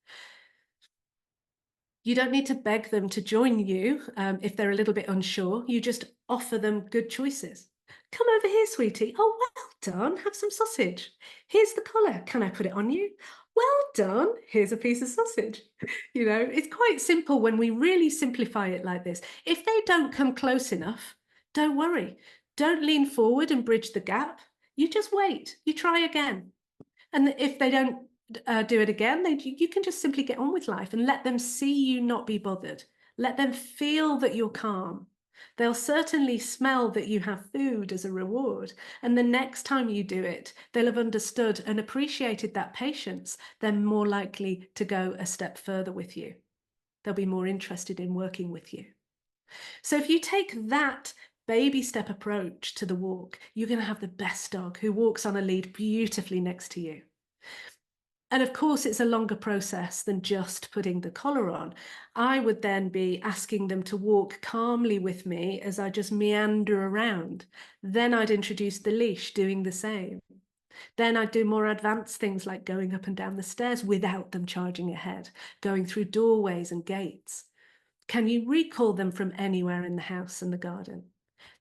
You don't need to beg them to join you if they're a little bit unsure. You just offer them good choices. Come over here, sweetie. Oh, well done. Have some sausage. Here's the collar. Can I put it on you? Well done. Here's a piece of sausage. You know, it's quite simple when we really simplify it like this. If they don't come close enough, don't worry. Don't lean forward and bridge the gap. You just wait. You try again. And if they don't do it again, you can just simply get on with life and let them see you not be bothered. Let them feel that you're calm. They'll certainly smell that you have food as a reward. And the next time you do it, they'll have understood and appreciated that patience. They're more likely to go a step further with you. They'll be more interested in working with you. So if you take that baby step approach to the walk, you're going to have the best dog who walks on a lead beautifully next to you. And of course, it's a longer process than just putting the collar on. I would then be asking them to walk calmly with me as I just meander around. Then I'd introduce the leash, doing the same. Then I'd do more advanced things like going up and down the stairs without them charging ahead, going through doorways and gates. Can you recall them from anywhere in the house and the garden?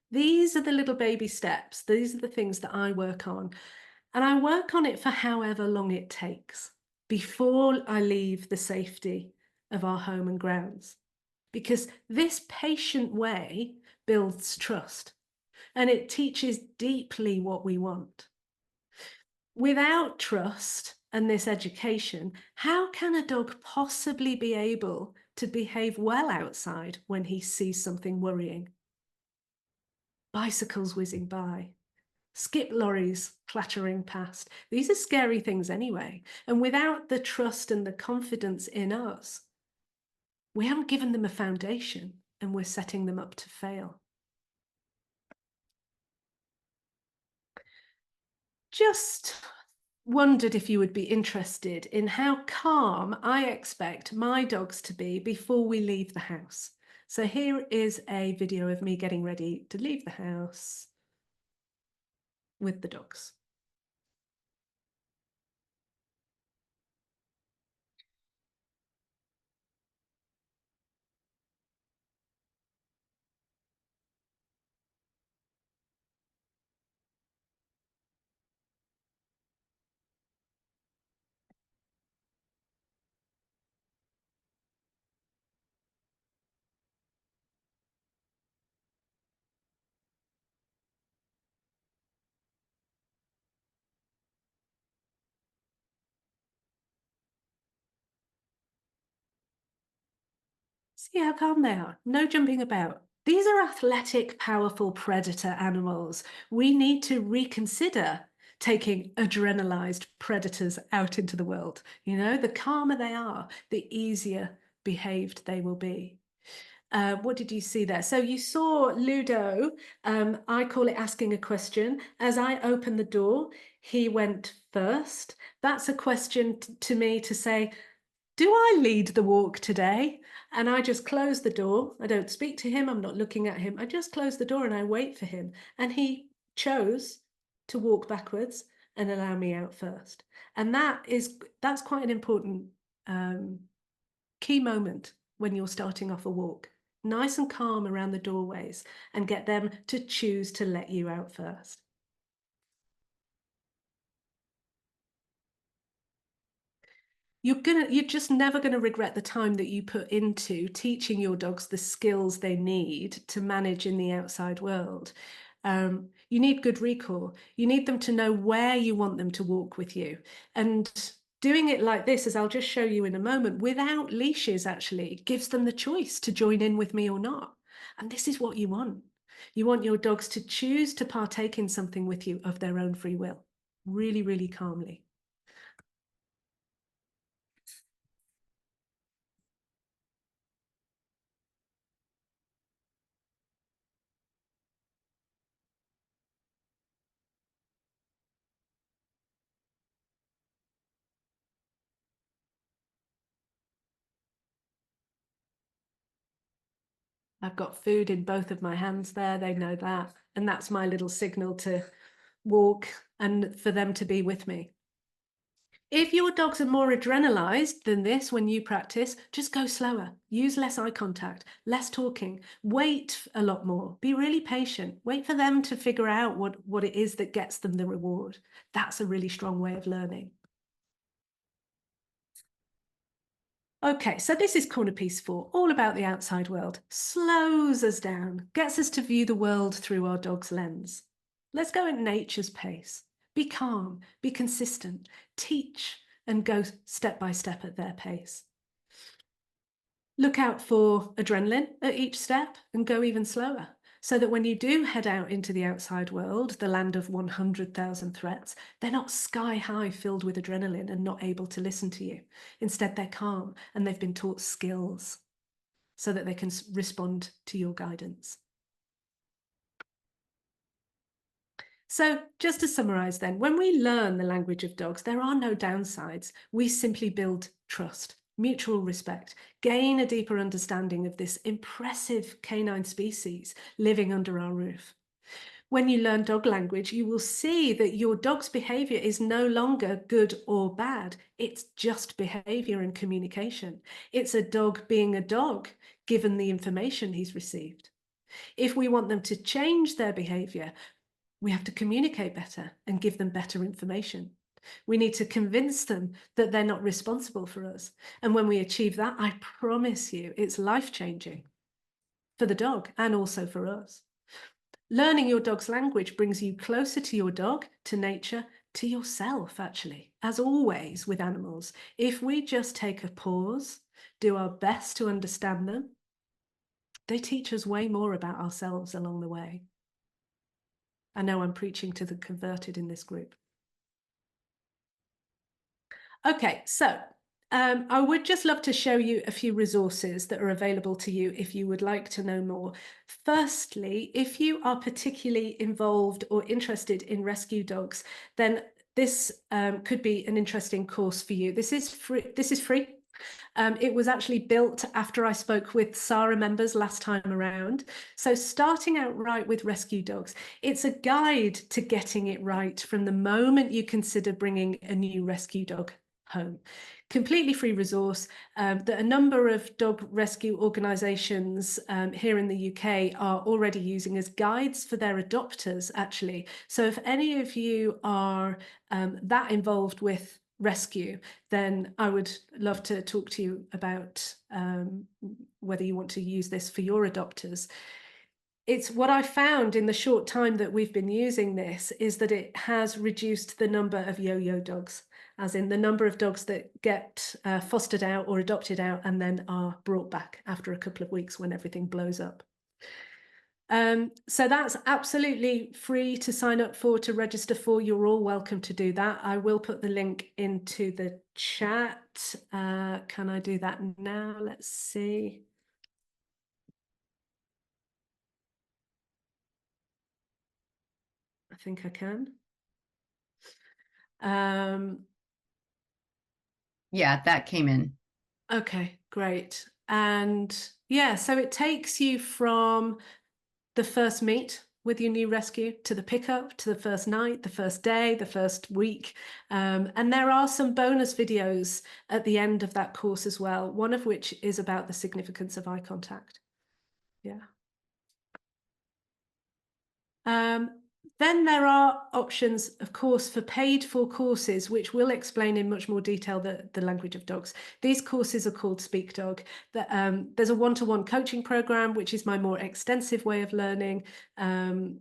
These are the little baby steps. These are the things that I work on. And I work on it for however long it takes before I leave the safety of our home and grounds. Because this patient way builds trust and it teaches deeply what we want. Without trust and this education, how can a dog possibly be able to behave well outside when he sees something worrying? Bicycles whizzing by, skip lorries clattering past. These are scary things anyway. And without the trust and the confidence in us, we haven't given them a foundation and we're setting them up to fail. Just wondered if you would be interested in how calm I expect my dogs to be before we leave the house. So here is a video of me getting ready to leave the house with the dogs. See how calm they are, no jumping about. These are athletic, powerful predator animals. We need to reconsider taking adrenalized predators out into the world. You know, the calmer they are, the easier behaved they will be. What did you see there? So you saw Ludo, I call it asking a question. As I opened the door, he went first. That's a question to me to say, do I lead the walk today? And I just close the door. I don't speak to him. I'm not looking at him. I just close the door and I wait for him. And he chose to walk backwards and allow me out first. And that's quite an important key moment when you're starting off a walk. Nice and calm around the doorways and get them to choose to let you out first. You're just never going to regret the time that you put into teaching your dogs the skills they need to manage in the outside world. You need good recall. You need them to know where you want them to walk with you. And doing it like this, as I'll just show you in a moment, without leashes actually gives them the choice to join in with me or not. And this is what you want. You want your dogs to choose to partake in something with you of their own free will, really, really calmly. I've got food in both of my hands there, they know that. And that's my little signal to walk and for them to be with me. If your dogs are more adrenalized than this when you practice, just go slower. Use less eye contact, less talking, wait a lot more. Be really patient. Wait for them to figure out what it is that gets them the reward. That's a really strong way of learning. Okay, so this is corner piece 4, all about the outside world. Slows us down, gets us to view the world through our dog's lens. Let's go at nature's pace. Be calm, be consistent, teach and go step by step at their pace. Look out for adrenaline at each step and go even slower, so that when you do head out into the outside world, the land of 100,000 threats, they're not sky high filled with adrenaline and not able to listen to you. Instead, they're calm and they've been taught skills so that they can respond to your guidance. So just to summarize then, when we learn the language of dogs, there are no downsides. We simply build trust, mutual respect, gain a deeper understanding of this impressive canine species living under our roof. When you learn dog language, you will see that your dog's behavior is no longer good or bad. It's just behavior and communication. It's a dog being a dog, given the information he's received. If we want them to change their behavior, we have to communicate better and give them better information. We need to convince them that they're not responsible for us. And when we achieve that, I promise you, it's life-changing for the dog and also for us. Learning your dog's language brings you closer to your dog, to nature, to yourself, actually. As always with animals, if we just take a pause, do our best to understand them, they teach us way more about ourselves along the way. I know I'm preaching to the converted in this group. Okay, so I would just love to show you a few resources that are available to you if you would like to know more. Firstly, if you are particularly involved or interested in rescue dogs, then this could be an interesting course for you. This is free. It was actually built after I spoke with SARA members last time around. So starting out right with rescue dogs, it's a guide to getting it right from the moment you consider bringing a new rescue dog home. Completely free resource that a number of dog rescue organisations here in the UK are already using as guides for their adopters, actually. So if any of you are that involved with rescue, then I would love to talk to you about whether you want to use this for your adopters. It's what I found in the short time that we've been using this is that it has reduced the number of yo-yo dogs, as in the number of dogs that get fostered out or adopted out and then are brought back after a couple of weeks when everything blows up. So that's absolutely free to sign up for, to register for. You're all welcome to do that. I will put the link into the chat. Can I do that now? Let's see. I think I can. Yeah, that came in. Okay, great. And yeah, so it takes you from the first meet with your new rescue to the pickup, to the first night, the first day, the first week. And there are some bonus videos at the end of that course as well, one of which is about the significance of eye contact. Yeah. Then there are options, of course, for paid for courses, which will explain in much more detail the language of dogs. These courses are called Speak Dog. There's a one-to-one coaching program, which is my more extensive way of learning, along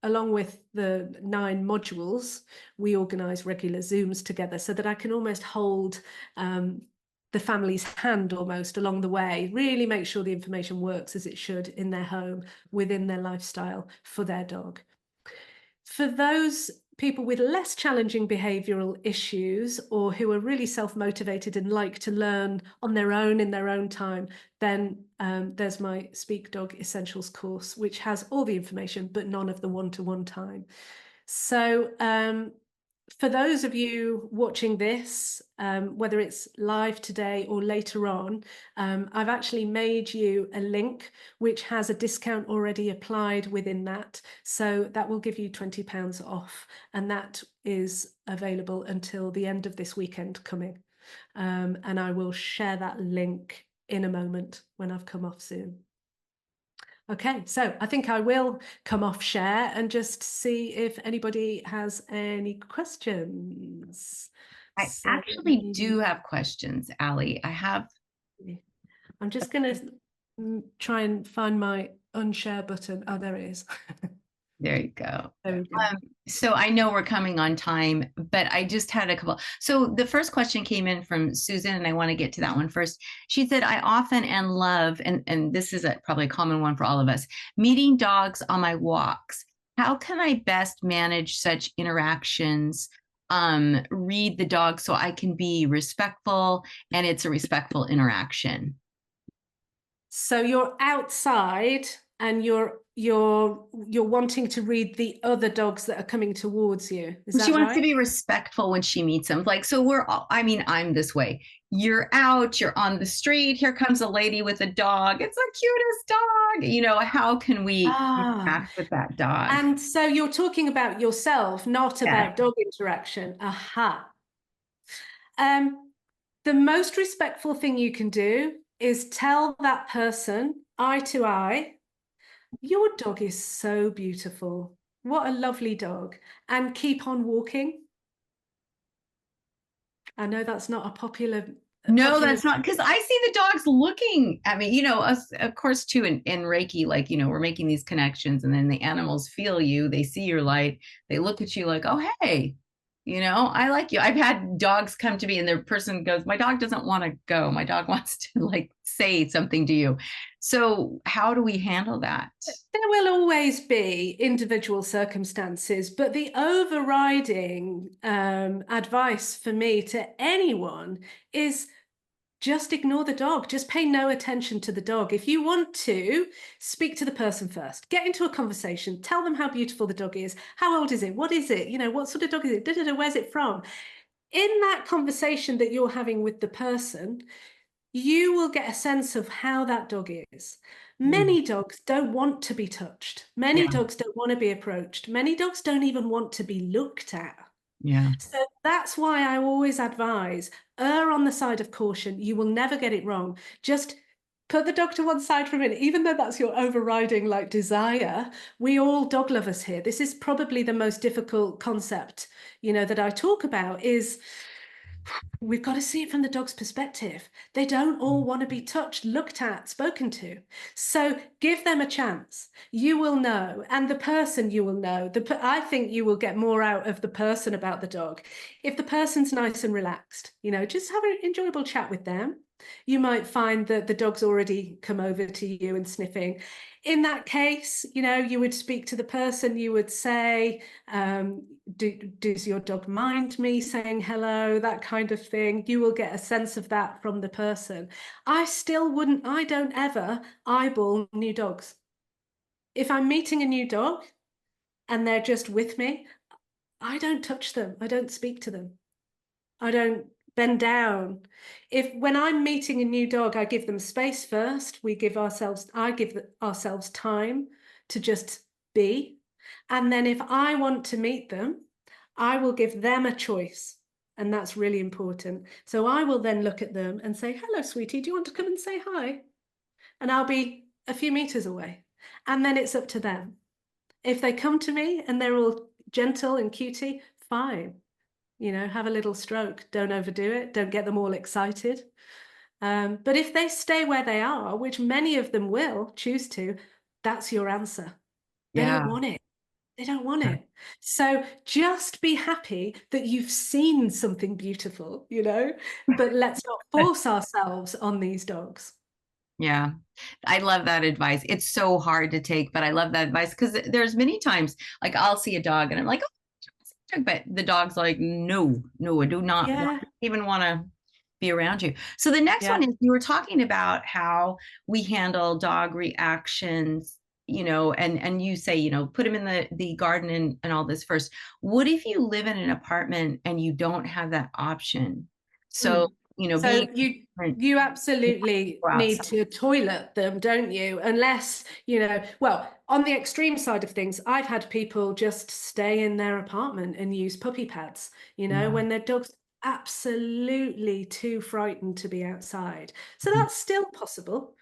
with the 9 modules. We organise regular Zooms together so that I can almost hold the family's hand almost along the way, really make sure the information works as it should in their home, within their lifestyle, for their dog. For those people with less challenging behavioural issues, or who are really self-motivated and like to learn on their own in their own time, then there's my Speak Dog Essentials course, which has all the information but none of the one-to-one time. So for those of you watching this, whether it's live today or later on, I've actually made you a link which has a discount already applied within that. So that will give you £20 off, and that is available until the end of this weekend coming. And I will share that link in a moment when I've come off Zoom. Okay, so I think I will come off share and just see if anybody has any questions. I actually do have questions, Ali. I'm just going to try and find my unshare button. Oh, there it is. There you go. There we go. So I know we're coming on time, but I just had a couple. So the first question came in from Susan, and I want to get to that one first. She said, I often and love, and this is probably a common one for all of us, meeting dogs on my walks. How can I best manage such interactions? Read the dog so I can be respectful and it's a respectful interaction. So you're outside and you're you're wanting to read the other dogs that are coming towards you. Is that She wants right? to be respectful when she meets them. Like, so we're all, I mean, I'm this way. You're out, you're on the street. Here comes a lady with a dog. It's the cutest dog. You know, how can we interact with that dog? And so you're talking about yourself, not Yeah. about dog interaction. Aha. The most respectful thing you can do is tell that person, eye to eye, your dog is so beautiful. What a lovely dog. And keep on walking. I know that's not a popular. No, that's not, because I see the dogs looking at me, you know, us, of course, too, in Reiki, like, you know, we're making these connections and then the animals feel you, they see your light, they look at you like, oh, hey, you know, I like you. I've had dogs come to me and the person goes, my dog doesn't want to go. My dog wants to like say something to you. So how do we handle that? There will always be individual circumstances, but the overriding advice for me to anyone is just ignore the dog. Just pay no attention to the dog. If you want to, speak to the person first. Get into a conversation. Tell them how beautiful the dog is. How old is it? What is it? You know, what sort of dog is it? Where's it from? In that conversation that you're having with the person, you will get a sense of how that dog is. Many dogs don't want to be touched. Many dogs don't want to be approached. Many dogs don't even want to be looked at. Yeah. So that's why I always advise, err on the side of caution. You will never get it wrong. Just put the dog to one side for a minute, even though that's your overriding like desire. We all dog lovers here. This is probably the most difficult concept, you know, that I talk about is we've got to see it from the dog's perspective. They don't all want to be touched, looked at, spoken to. So give them a chance. You will know, and the person you will know. I think you will get more out of the person about the dog. If the person's nice and relaxed, you know, just have an enjoyable chat with them. You might find that the dog's already come over to you and sniffing. In that case, you know, you would speak to the person, you would say, does your dog mind me saying hello, that kind of thing. You will get a sense of that from the person. I don't ever eyeball new dogs. If I'm meeting a new dog and they're just with me, I don't touch them. I don't speak to them. I don't bend down. When I'm meeting a new dog, I give them space first. I give ourselves time to just be. And then if I want to meet them, I will give them a choice. And that's really important. So I will then look at them and say, hello, sweetie, do you want to come and say hi? And I'll be a few meters away. And then it's up to them. If they come to me and they're all gentle and cutie, fine. You know, have a little stroke. Don't overdo it. Don't get them all excited. But if they stay where they are, which many of them will choose to, that's your answer. They don't want it. They don't want it. So just be happy that you've seen something beautiful, you know, but let's not force ourselves on these dogs. Yeah, I love that advice. It's so hard to take, but I love that advice because there's many times like I'll see a dog and I'm like, oh, but the dog's like, no, I do not even want to be around you. So the next one is you were talking about how we handle dog reactions, you know, and you say, you know, put them in the garden and all this first. What if you live in an apartment and you don't have that option? So, you know, so you absolutely need to toilet them, don't you? Unless, you know, well, on the extreme side of things, I've had people just stay in their apartment and use puppy pads, you know, when their dog's absolutely too frightened to be outside. So that's still possible.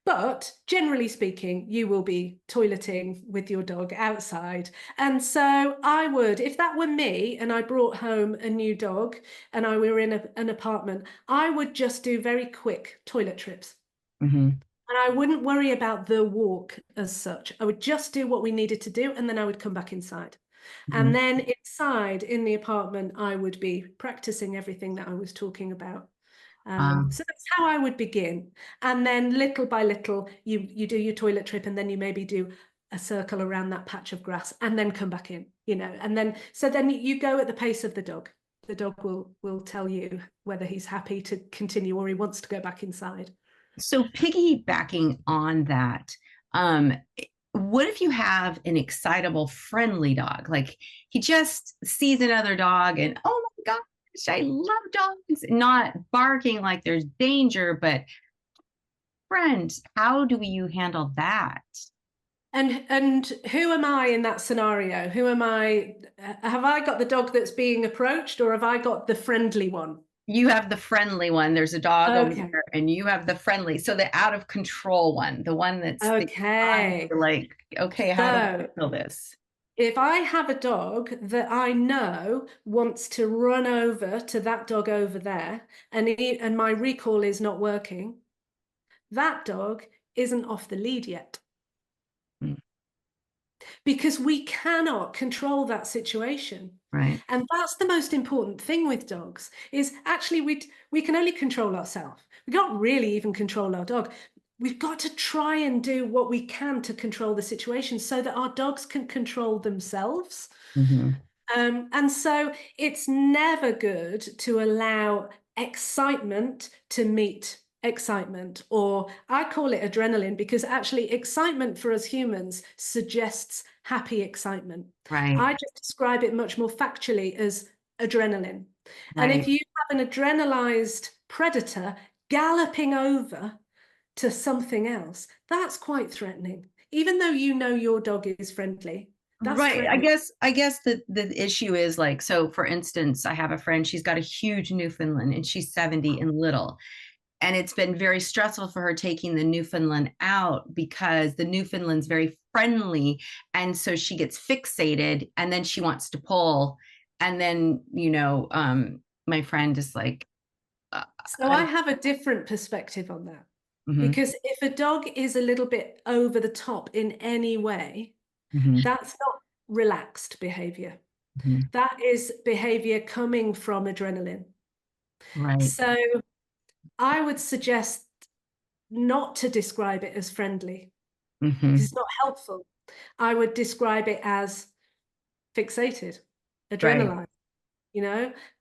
But generally speaking, you will be toileting with your dog outside. And so I would, if that were me and I brought home a new dog and I were in an apartment, I would just do very quick toilet trips. And I wouldn't worry about the walk as such. I would just do what we needed to do and then I would come back inside. And then inside in the apartment, I would be practicing everything that I was talking about. So that's how I would begin. And then little by little, you do your toilet trip and then you maybe do a circle around that patch of grass and then come back in, you know, and then, so then you go at the pace of the dog. The dog will tell you whether he's happy to continue or he wants to go back inside. So piggybacking on that, What if you have an excitable, friendly dog? Like he just sees another dog and, oh my gosh, I love dogs. Not barking like there's danger, but friend, how do you handle that? And who am I in that scenario? Who am I? Have I got the dog that's being approached, or have I got the friendly one? You have the friendly one. There's a dog over Okay. there, and you have the friendly. So the out of control one, the one that's Okay. like, okay, how do I So handle this? if I have a dog that I know wants to run over to that dog over there, and my recall is not working, that dog isn't off the lead yet. Mm, Because we cannot control that situation. right. And that's the most important thing with dogs, is actually we can only control ourselves. We can't really even control our dog. We've got to try and do what we can to control the situation so that our dogs can control themselves. Mm-hmm. And so it's never good to allow excitement to meet excitement, or I call it adrenaline, because actually excitement for us humans suggests happy excitement. Right. I just describe it much more factually as adrenaline. And if Right. you have an adrenalized predator galloping over to something else, that's quite threatening. Even though you know your dog is friendly, that's Right. threatening. I guess the issue is like, so for instance, I have a friend, she's got a huge Newfoundland and she's 70 and little. And it's been very stressful for her taking the Newfoundland out because the Newfoundland's very friendly. And so she gets fixated and then she wants to pull. And then, my friend is like, So I have a different perspective on that. Mhm, Because if a dog is a little bit over the top in any way, mhm, that's not relaxed behavior. mhm. That is behavior coming from adrenaline. Right. So I would suggest not to describe it as friendly, because Mhm. it's not helpful. I would describe it as fixated, Right. adrenaline.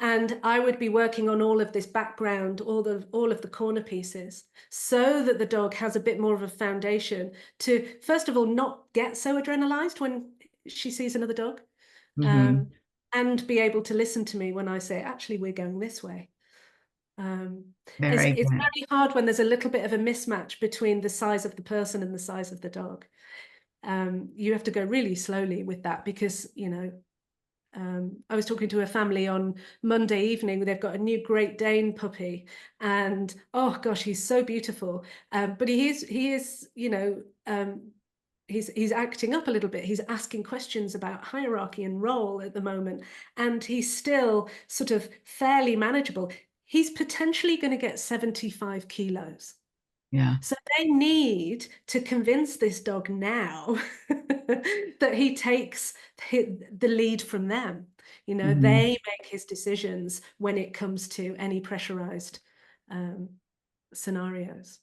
And I would be working on all of this background, all of the corner pieces, so that the dog has a bit more of a foundation to, first of all, not get so adrenalized when she sees another dog, Mhm. and be able to listen to me when I say, actually, we're going this way. Very It's good. very hard when there's a little bit of a mismatch between the size of the person and the size of the dog. You have to go really slowly with that, because I was talking to a family on Monday evening. They've got a new Great Dane puppy, and oh gosh, he's so beautiful. But he is, he's acting up a little bit. He's asking questions about hierarchy and role at the moment, and he's still sort of fairly manageable. He's potentially going to get 75 kilos. Yeah. So they need to convince this dog now that he takes the lead from them. Mhm. They make his decisions when it comes to any pressurized scenarios.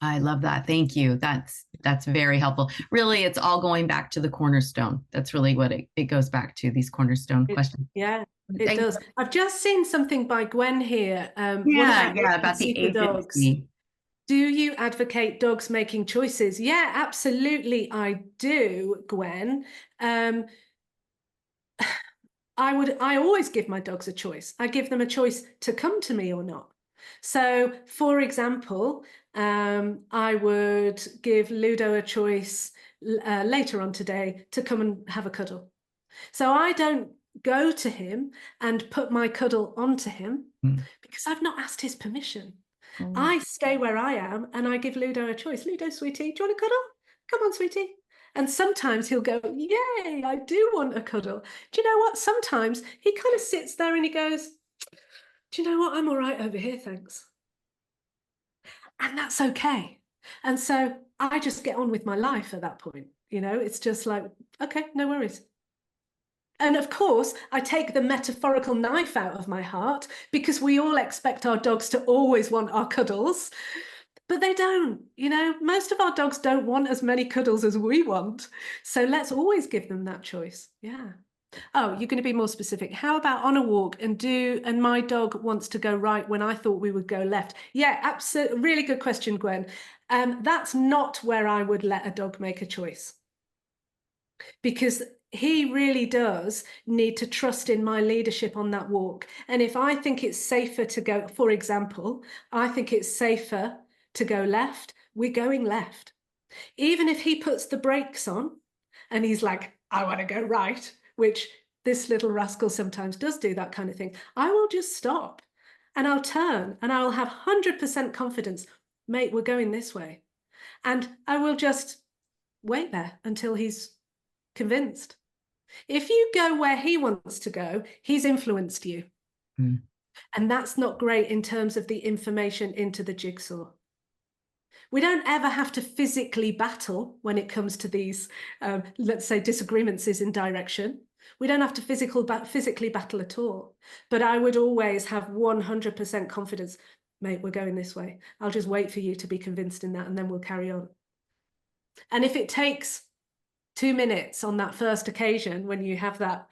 I love that. Thank you. That's very helpful. Really, it's all going back to the cornerstone. That's really what it goes back to, these cornerstone questions. Yeah, it Thank does. I've just seen something by Gwen here. What Yeah, about yeah, about the agency for dogs? agency. Do you advocate dogs making choices? Yeah, absolutely, I do, Gwen. I always give my dogs a choice. I give them a choice to come to me or not. So, for example, I would give Ludo a choice later on today to come and have a cuddle. So I don't go to him and put my cuddle onto him, Mm. because I've not asked his permission. Mm. I stay where I am and I give Ludo a choice. Ludo, sweetie, do you want a cuddle? Come on, sweetie. And sometimes he'll go, yay, I do want a cuddle. Do you know what? Sometimes he kind of sits there and he goes, do you know what? I'm all right over here, thanks. And that's okay. And so I just get on with my life at that point. It's just like, okay, no worries. And of course, I take the metaphorical knife out of my heart, because we all expect our dogs to always want our cuddles. But they don't. Most of our dogs don't want as many cuddles as we want. So let's always give them that choice. Yeah. Oh, you're going to be more specific. How about on a walk and my dog wants to go right when I thought we would go left? Yeah, absolutely. Really good question, Gwen. That's not where I would let a dog make a choice, because he really does need to trust in my leadership on that walk. And if I think it's safer to go, for example, I think it's safer to go left, we're going left. Even if he puts the brakes on and he's like, I want to go right, which this little rascal sometimes does do, that kind of thing, I will just stop and I'll turn and I'll have 100% confidence, mate, we're going this way. And I will just wait there until he's convinced. If you go where he wants to go, he's influenced you. Mm. And that's not great in terms of the information into the jigsaw. We don't ever have to physically battle when it comes to these, let's say, disagreements in direction. We don't have to physically battle at all. But I would always have 100% confidence, mate, we're going this way. I'll just wait for you to be convinced in that, and then we'll carry on. And if it takes 2 minutes on that first occasion when you have that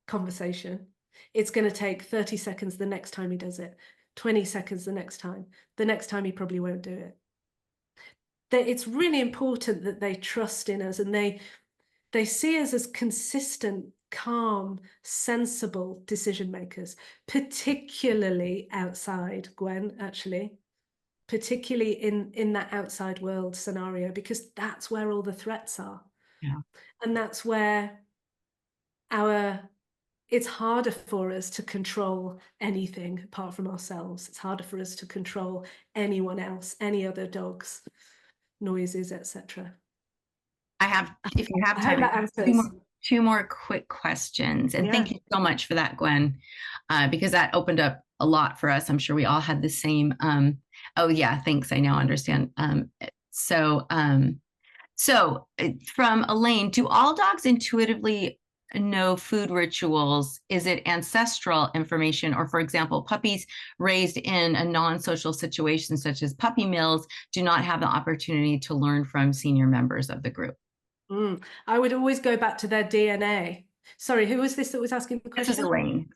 conversation, it's going to take 30 seconds the next time he does it, 20 seconds the next time. The next time he probably won't do it. It's really important that they trust in us and they see us as consistent, calm, sensible decision makers, particularly outside, Gwen, actually, particularly in that outside world scenario, because that's where all the threats are. Yeah. And that's where it's harder for us to control anything apart from ourselves. It's harder for us to control anyone else, any other dogs, noises, etc. If you have I hope time, that answers. two more quick questions. And thank you so much for that, Gwen, because that opened up a lot for us. I'm sure we all had the same. Oh yeah, thanks. I now understand. So from Elaine, do all dogs intuitively know food rituals? Is it ancestral information? Or for example, puppies raised in a non-social situation such as puppy mills do not have the opportunity to learn from senior members of the group? I would always go back to their DNA. Sorry, who was this that was asking the question? This is Elaine.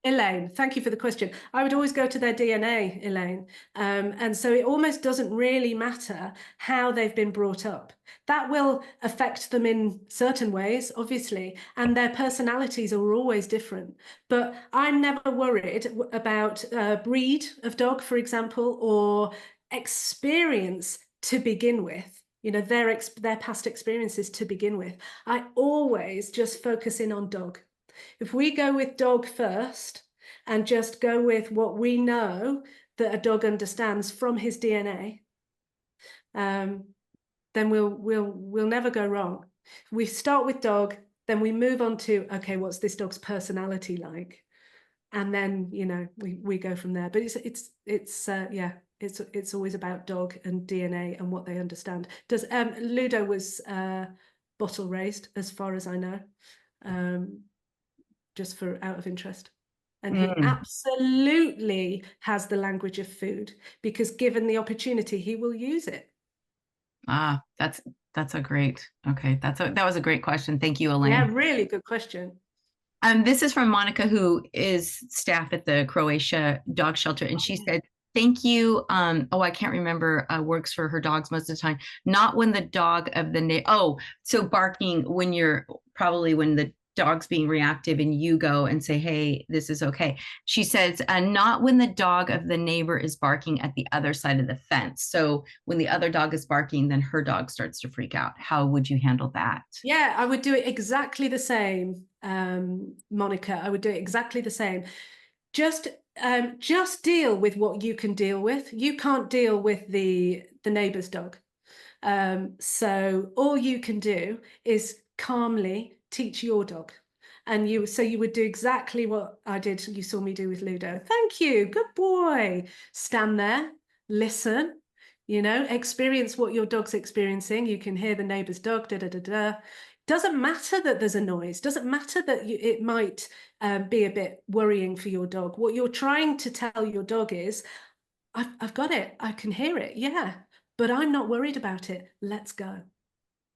Elaine, thank you for the question. I would always go to their DNA, Elaine. And so it almost doesn't really matter how they've been brought up. That will affect them in certain ways, obviously, and their personalities are always different. But I'm never worried about breed of dog, for example, or experience to begin with. You know, their past experiences to begin with. I always just focus in on dog. If we go with dog first and just go with what we know that a dog understands from his DNA, then we'll never go wrong. We start with dog, then we move on to, okay, what's this dog's personality like? And then, you know, we go from there. But it's always about dog and DNA and what they understand. Ludo was bottle raised, as far as I know, just for out of interest. And he absolutely has the language of food, because given the opportunity, he will use it. That's a great, okay. That was a great question. Thank you, Elaine. Yeah, really good question. This is from Monica, who is staff at the Croatia dog shelter. And she said, thank you. I can't remember, works for her dogs most of the time. Not when the dog of the, so barking when the dog's being reactive and you go and say, hey, this is okay. She says, not when the dog of the neighbor is barking at the other side of the fence. So when the other dog is barking, then her dog starts to freak out. How would you handle that? Yeah, I would do it exactly the same, Monica. I would do it exactly the same. Just deal with what you can deal with. You can't deal with the neighbor's dog. So all you can do is calmly teach your dog. And you would do exactly what I did. You saw me do with Ludo. Thank you. Good boy. Stand there, listen, experience what your dog's experiencing. You can hear the neighbor's dog, Doesn't matter that there's a noise. Doesn't matter that it might be a bit worrying for your dog. What you're trying to tell your dog is, I've got it. I can hear it. Yeah, but I'm not worried about it. Let's go.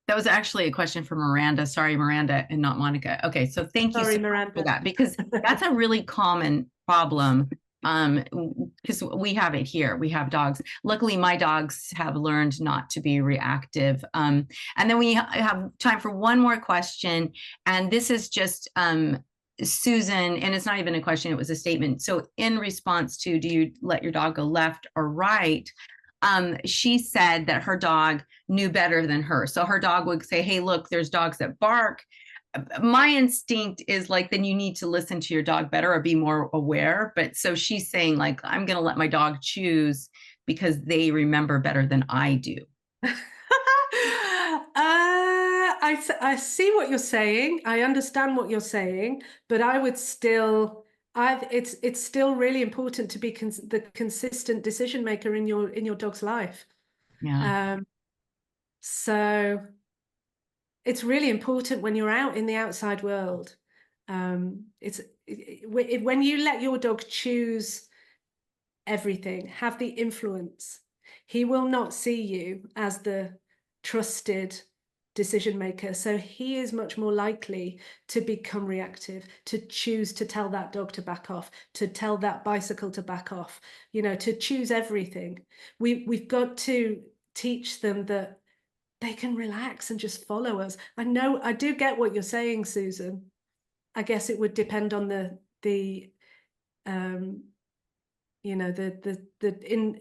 That was actually a question for Miranda. Sorry, Miranda, and not Monica. Okay, so thank you Sorry, so much Miranda. for that, because that's a really common problem. Because we have it here. We have dogs. Luckily, my dogs have learned not to be reactive. And then we have time for one more question, and this is just Susan, and it's not even a question, it was a statement. So in response to, do you let your dog go left or right? She said that her dog knew better than her. So her dog would say, hey, look, there's dogs that bark. My instinct is like, then you need to listen to your dog better or be more aware. But so she's saying, like, I'm going to let my dog choose because they remember better than I do. I see what you're saying. I understand what you're saying, but I would still, it's still really important to be the consistent decision maker in your dog's life. Yeah. So it's really important when you're out in the outside world. When you let your dog choose everything, have the influence, he will not see you as the trusted decision maker. So he is much more likely to become reactive, to choose to tell that dog to back off, to tell that bicycle to back off, to choose everything. We've got to teach them that they can relax and just follow us. I know, I do get what you're saying, Susan. I guess it would depend on the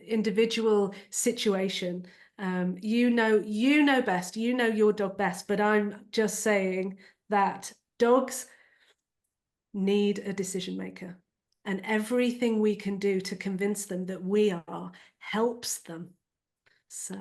individual situation. You know best, you know your dog best, but I'm just saying that dogs need a decision maker, and everything we can do to convince them that we are helps them. So.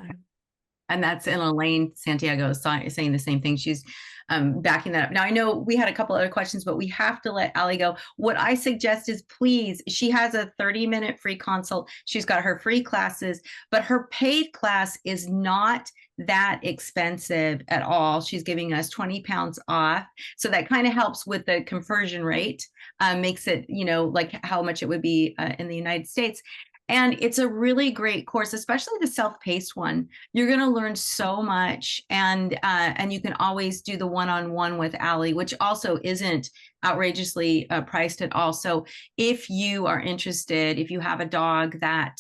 And that's in Elaine Santiago saying the same thing. She's backing that up. Now, I know we had a couple other questions, but we have to let Ali go. What I suggest is, please, she has a 30-minute free consult. She's got her free classes, but her paid class is not that expensive at all. She's giving us 20 pounds off. So that kind of helps with the conversion rate, makes it, like how much it would be in the United States. And it's a really great course, especially the self-paced one. You're going to learn so much, and you can always do the one-on-one with Ali, which also isn't outrageously priced at all. So if you are interested, if you have a dog that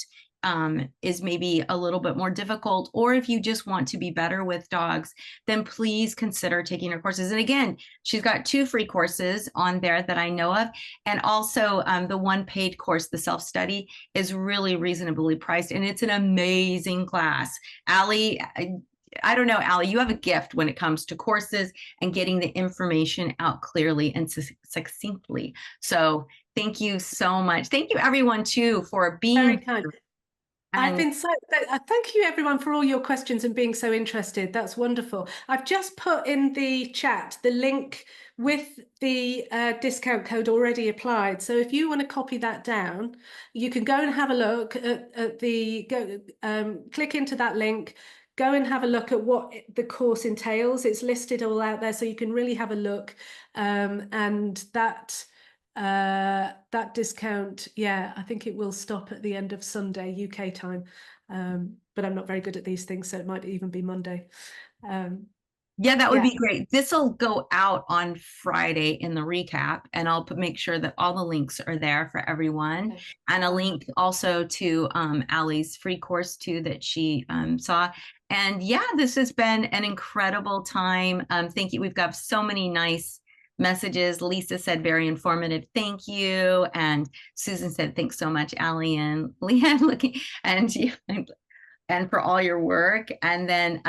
is maybe a little bit more difficult, or if you just want to be better with dogs, then please consider taking her courses. And again, she's got 2 free courses on there that I know of. And also the one paid course, the self-study, is really reasonably priced. And it's an amazing class. Ali, I don't know, Ali, you have a gift when it comes to courses and getting the information out clearly and succinctly. So thank you so much. Thank you everyone too for being very kind. And thank you everyone for all your questions and being so interested. That's wonderful. I've just put in the chat the link with the discount code already applied. So if you want to copy that down, you can go and have a look at click into that link, go and have a look at what the course entails. It's listed all out there, so you can really have a look. And that discount, I think it will stop at the end of Sunday UK time, but I'm not very good at these things, so it might even be Monday. Yeah, that would be great. This will go out on Friday in the recap, and I'll make sure that all the links are there for everyone. Okay. And a link also to Ali's free course too that she saw. And yeah, this has been an incredible time. Thank you. We've got so many nice messages. Lisa said, very informative. Thank you. And Susan said, thanks so much, Ali and Leah, and for all your work. And then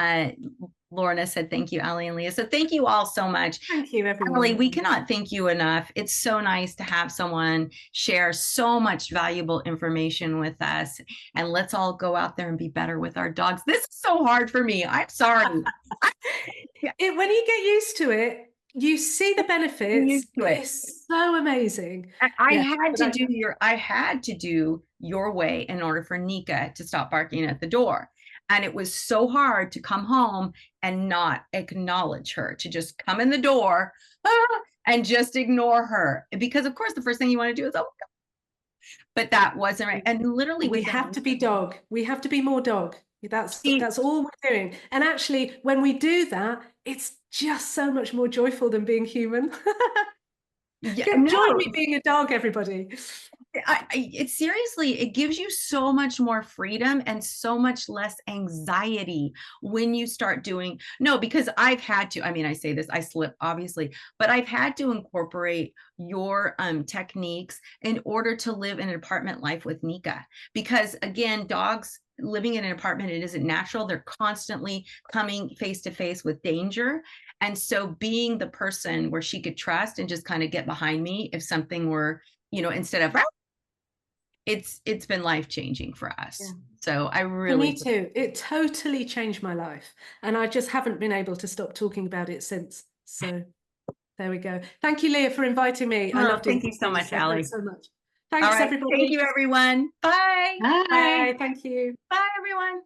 Lorna said, thank you, Ali and Leah. So thank you all so much. Thank you, everyone. Ali, we cannot thank you enough. It's so nice to have someone share so much valuable information with us. And let's all go out there and be better with our dogs. This is so hard for me. I'm sorry. When you get used to it, you see the benefits. It's so amazing. I had to do your way in order for Nika to stop barking at the door. And it was so hard to come home and not acknowledge her, to just come in the door and just ignore her. Because of course, the first thing you want to do is, oh, God. But that wasn't right. And literally we have to be dog. We have to be more dog. That's all we're doing. And actually, when we do that, it's just so much more joyful than being human. Join me being a dog, everybody. It seriously, it gives you so much more freedom and so much less anxiety when you start doing, because I've had to, I mean, I say this, I slip obviously, but I've had to incorporate your techniques in order to live in an apartment life with Nika, because again, dogs living in an apartment, it isn't natural. They're constantly coming face to face with danger. And so being the person where she could trust and just kind of get behind me if something were, instead of it's been life-changing for us. Yeah. So I really me too. It totally changed my life, and I just haven't been able to stop talking about it since. So there we go. Thank you, Leah, for inviting me. I loved it. Thank you so much, Ali. Thanks so much. Thanks, everybody. Thank you, everyone. Bye. Bye. Thank you. Bye, everyone.